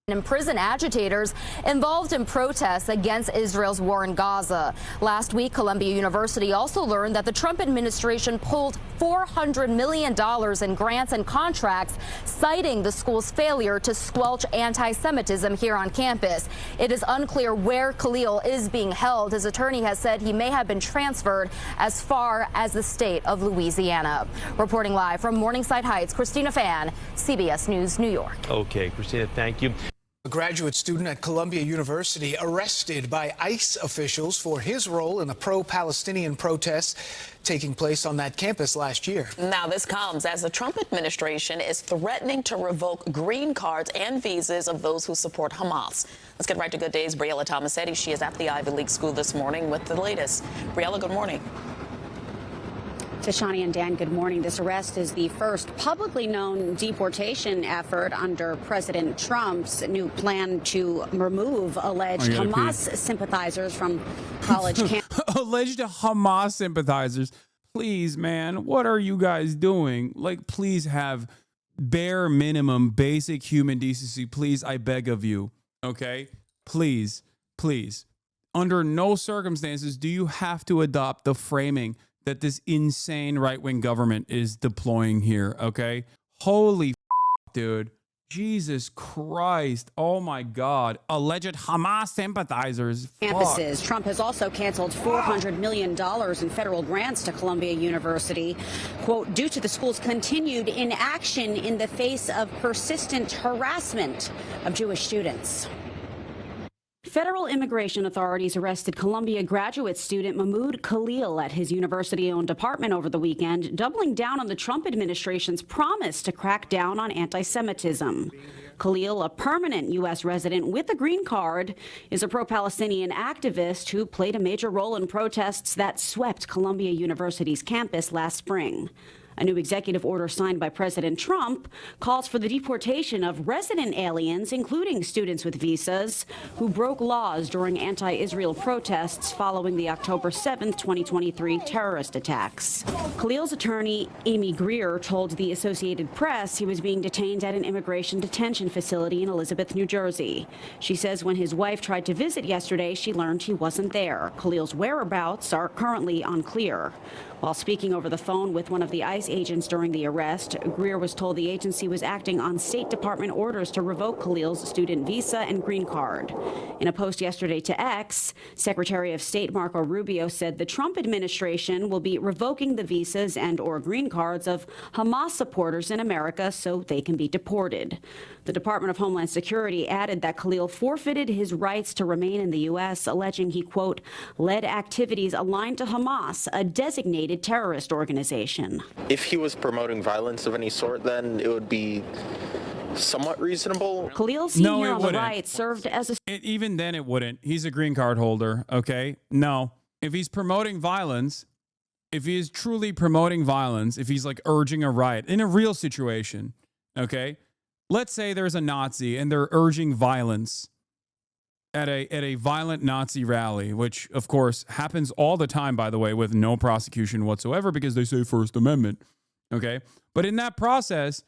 [SPEAKER 4] imprison agitators involved in protests against Israel's war in Gaza. Last week, Columbia University also learned that the Trump administration pulled $400 million in grants and contracts, citing the school's failure to squelch anti-Semitism here on campus. It is unclear where Khalil is being held. His attorney has said he may have been transferred as far as the state of Louisiana. Reporting live from Morningside Heights, Christina Fan, CBS News, New York.
[SPEAKER 7] Okay, Christina, thank you.
[SPEAKER 8] A graduate student at Columbia University arrested by ICE officials for his role in the pro-Palestinian protests taking place on that campus last year.
[SPEAKER 9] Now, this comes as the Trump administration is threatening to revoke green cards and visas of those who support Hamas. Let's get right to Good Day's Briella Tomasetti. She is at the Ivy League school this morning with the latest. Briella, good morning.
[SPEAKER 10] Tashani and Dan, good morning. This arrest is the first publicly known deportation effort under President Trump's new plan to remove alleged Hamas sympathizers from college campuses.
[SPEAKER 1] Alleged Hamas sympathizers. Please, man, what are you guys doing? Like, please have bare minimum basic human decency. Please, I beg of you. Okay? Please, please. Under no circumstances do you have to adopt the framing that this insane right-wing government is deploying here, okay? Holy dude. Jesus Christ. Oh, my God. Alleged Hamas sympathizers.
[SPEAKER 10] Campuses. Trump has also canceled $400 million in federal grants to Columbia University, quote, due to the school's continued inaction in the face of persistent harassment of Jewish students. Federal immigration authorities arrested Columbia graduate student Mahmoud Khalil at his university-owned apartment over the weekend, doubling down on the Trump administration's promise to crack down on anti-Semitism. Khalil, a permanent U.S. resident with a green card, is a pro-Palestinian activist who played a major role in protests that swept Columbia University's campus last spring. A new executive order signed by President Trump calls for the deportation of resident aliens, including students with visas, who broke laws during anti-Israel protests following the October 7, 2023 terrorist attacks. Khalil's attorney, Amy Greer, told the Associated Press he was being detained at an immigration detention facility in Elizabeth, New Jersey. She says when his wife tried to visit yesterday, she learned he wasn't there. Khalil's whereabouts are currently unclear. While speaking over the phone with one of the ICE agents during the arrest, Greer was told the agency was acting on State Department orders to revoke Khalil's student visa and green card. In a post yesterday to X, Secretary of State Marco Rubio said the Trump administration will be revoking the visas and/or green cards of Hamas supporters in America so they can be deported. The Department of Homeland Security added that Khalil forfeited his rights to remain in the U.S., alleging he, quote, led activities aligned to Hamas, a designated terrorist organization.
[SPEAKER 11] If he was promoting violence of any sort, then it would be somewhat reasonable.
[SPEAKER 10] Khalil Sr. on the right served as a...
[SPEAKER 1] Even then it wouldn't. He's a green card holder, okay? No. If he's promoting violence, if he is truly promoting violence, if he's like urging a riot in a real situation, okay? Let's say there's a Nazi and they're urging violence at a violent Nazi rally, which of course happens all the time, by the way, with no prosecution whatsoever because they say First Amendment. Okay. But in that process,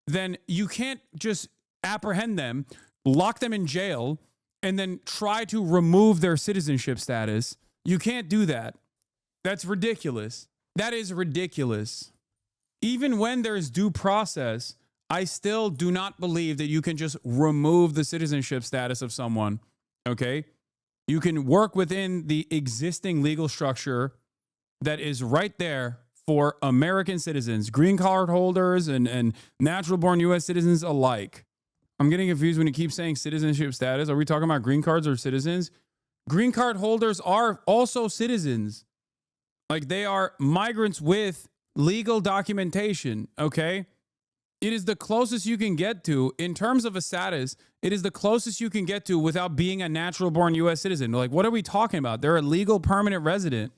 [SPEAKER 1] then you can't just apprehend them, lock them in jail, and then try to remove their citizenship status. You can't do that. That's ridiculous. That is ridiculous. Even when there's due process, I still do not believe that you can just remove the citizenship status of someone. Okay? You can work within the existing legal structure that is right there for American citizens, green card holders and natural born U.S. citizens alike. I'm getting confused when you keep saying citizenship status. Are we talking about green cards or citizens? Green card holders are also citizens. Like they are migrants with legal documentation. Okay? It is the closest you can get to, in terms of a status, it is the closest you can get to without being a natural born U.S. citizen. Like, what are we talking about? They're a legal permanent resident.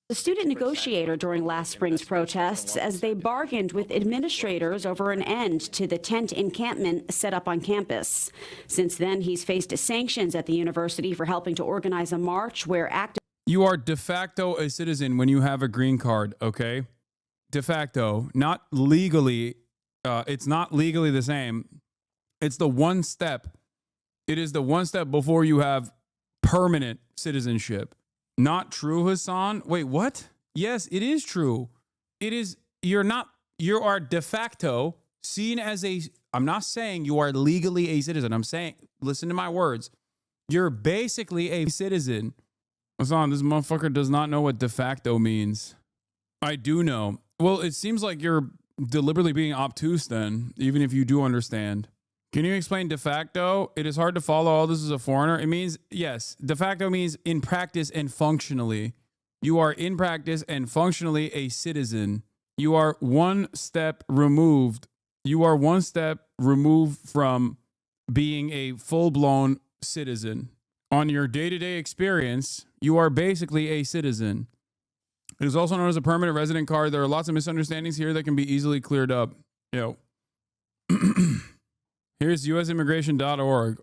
[SPEAKER 10] The student negotiator during last spring's protests as they bargained with administrators over an end to the tent encampment set up on campus. Since then, he's faced sanctions at the university for helping to organize a march where
[SPEAKER 1] You are de facto a citizen when you have a green card, okay? De facto, not legally. It's not legally the same. It's the one step. It is the one step before you have permanent citizenship. Not true, Hasan? Wait, what? Yes, it is true. It is, you are de facto seen as I'm not saying you are legally a citizen. I'm saying, listen to my words. You're basically a citizen. Hasan, this motherfucker does not know what de facto means. I do know. Well, it seems like you're deliberately being obtuse then, even if you do understand. Can you explain de facto? It is hard to follow all this as a foreigner. It means, yes, de facto means in practice and functionally. You are in practice and functionally a citizen. You are one step removed. You are one step removed from being a full-blown citizen. On your day-to-day experience, you are basically a citizen. It is also known as a permanent resident card. There are lots of misunderstandings here that can be easily cleared up. Here's usimmigration.org.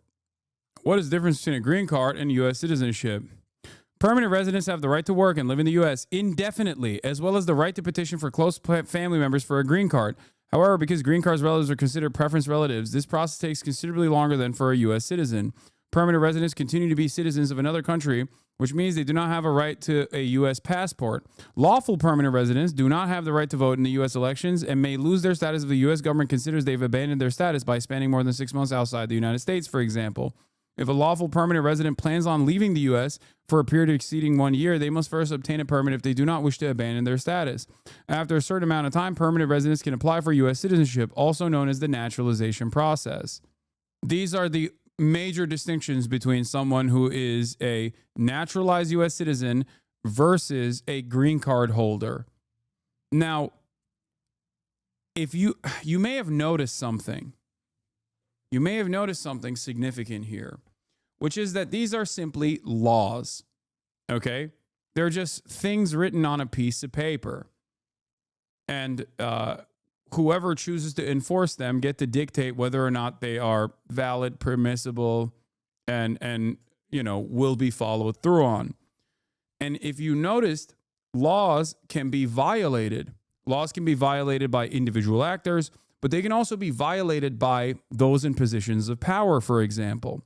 [SPEAKER 1] What is the difference between a green card and U.S. citizenship? Permanent residents have the right to work and live in the U.S. indefinitely, as well as the right to petition for close family members for a green card. However, because green card's relatives are considered preference relatives, this process takes considerably longer than for a U.S. citizen. Permanent residents continue to be citizens of another country, which means they do not have a right to a U.S. passport. Lawful permanent residents do not have the right to vote in the U.S. elections and may lose their status if the U.S. government considers they've abandoned their status by spending more than 6 months outside the United States, for example. If a lawful permanent resident plans on leaving the U.S. for a period exceeding 1 year, they must first obtain a permit if they do not wish to abandon their status. After a certain amount of time, permanent residents can apply for U.S. citizenship, also known as the naturalization process. These are the major distinctions between someone who is a naturalized U.S. citizen versus a green card holder. Now, if you may have noticed something. You may have noticed something significant here, which is that these are simply laws, okay? They're just things written on a piece of paper. And whoever chooses to enforce them get to dictate whether or not they are valid, permissible, and will be followed through on. And if you noticed, laws can be violated. Laws can be violated by individual actors, but they can also be violated by those in positions of power, for example.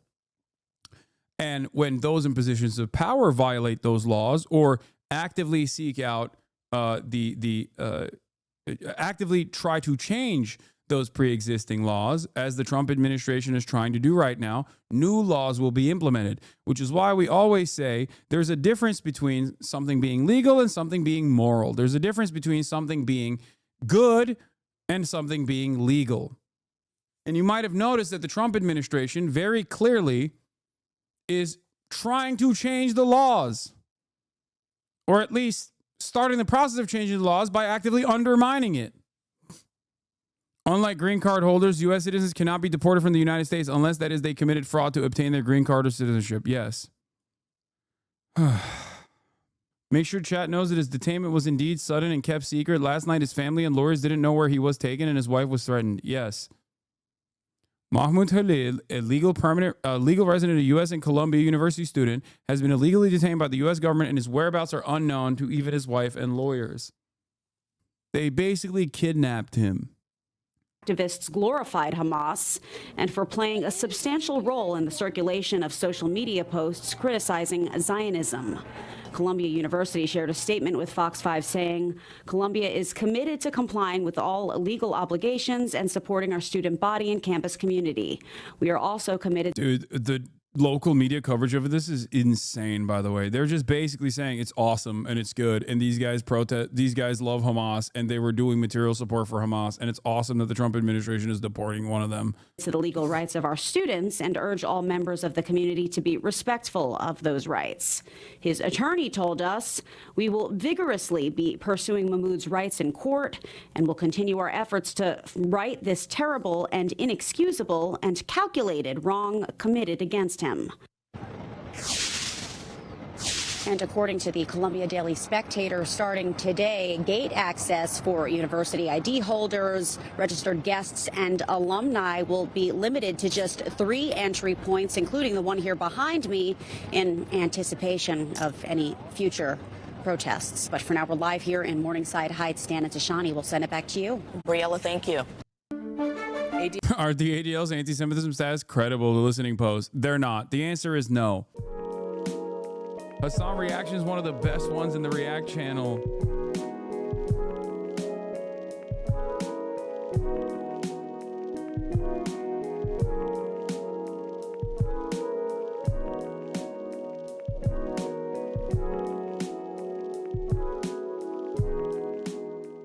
[SPEAKER 1] And when those in positions of power violate those laws or actively seek out actively try to change those pre-existing laws, as the Trump administration is trying to do right now, new laws will be implemented, which is why we always say there's a difference between something being legal and something being moral. There's a difference between something being good and something being legal. And you might have noticed that the Trump administration very clearly is trying to change the laws, or at least starting the process of changing the laws by actively undermining it. Unlike green card holders, U.S. citizens cannot be deported from the United States unless, that is, they committed fraud to obtain their green card or citizenship. Yes. Make sure chat knows that his detainment was indeed sudden and kept secret. Last night, his family and lawyers didn't know where he was taken, and his wife was threatened. Yes. Mahmoud Khalil, a legal resident of the U.S. and Columbia University student, has been illegally detained by the U.S. government, and his whereabouts are unknown to even his wife and lawyers. They basically kidnapped him.
[SPEAKER 10] Activists glorified Hamas and for playing a substantial role in the circulation of social media posts criticizing Zionism. Columbia University shared a statement with Fox 5 saying, Columbia is committed to complying with all legal obligations and supporting our student body and campus community. We are also committed.
[SPEAKER 1] Dude, local media coverage of this is insane, by the way. They're just basically saying it's awesome and it's good, and these guys love Hamas, and they were doing material support for Hamas, and it's awesome that the Trump administration is deporting one of them.
[SPEAKER 10] To the legal rights of our students and urge all members of the community to be respectful of those rights. His attorney told us, "We will vigorously be pursuing Mahmoud's rights in court and will continue our efforts to right this terrible and inexcusable and calculated wrong committed against him." And according to the Columbia Daily Spectator, starting today, gate access for university ID holders, registered guests, and alumni will be limited to just 3 entry points, including the one here behind me, in anticipation of any future protests. But for now, we're live here in Morningside Heights. Dan and Tashani, we'll send it back to you.
[SPEAKER 9] Briella, thank you.
[SPEAKER 1] Are the ADL's anti-Semitism status credible? The listening post. They're not. The answer is no. Hasan Reactions is one of the best ones in the React channel.